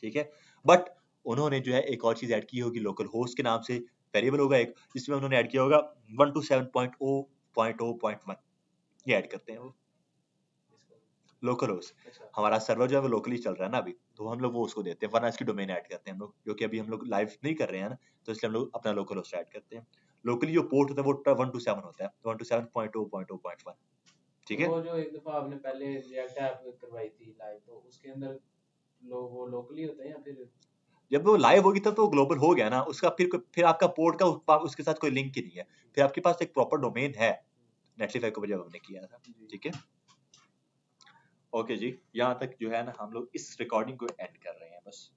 ठीक है। बट उन्होंने जो है एक और चीज ऐड की होगी, लोकल होस्ट के नाम से वेरिएबल होगा एक, जिसमें उन्होंने ऐड किया होगा 127.0.0.1, ये ऐड करते हैं वो लोकल होस्ट।
अच्छा
हमारा सर्वर जो है वो लोकली चल रहा है ना अभी, तो हम लोग वो उसको देते हैं, वरना इसकी डोमेन ऐड करते हैं हम लोग, जो कि अभी हम लोग लाइव नहीं कर रहे हैं ना, तो इसलिए हम लोग अपना लोकल होस्ट ऐड करते हैं। लोकली जो पोर्ट होता है वो 127 होता है, 127.0.0.1, ठीक
तो
है।
वो जो एक दफा आपने पहले रिएक्ट ऐप करवाई थी लाइव, तो उसके अंदर वो लोकली होते हैं या फिर
जब वो लाइव होगी तब तो ग्लोबल हो गया ना, उसका फिर आपका पोर्ट का उसके साथ कोई लिंक ही नहीं है, फिर आपके पास एक प्रॉपर डोमेन है नेटलिफाई को जब हमने किया था, ठीक है। ओके जी, यहाँ तक जो है ना हम लोग इस रिकॉर्डिंग को एंड कर रहे हैं बस।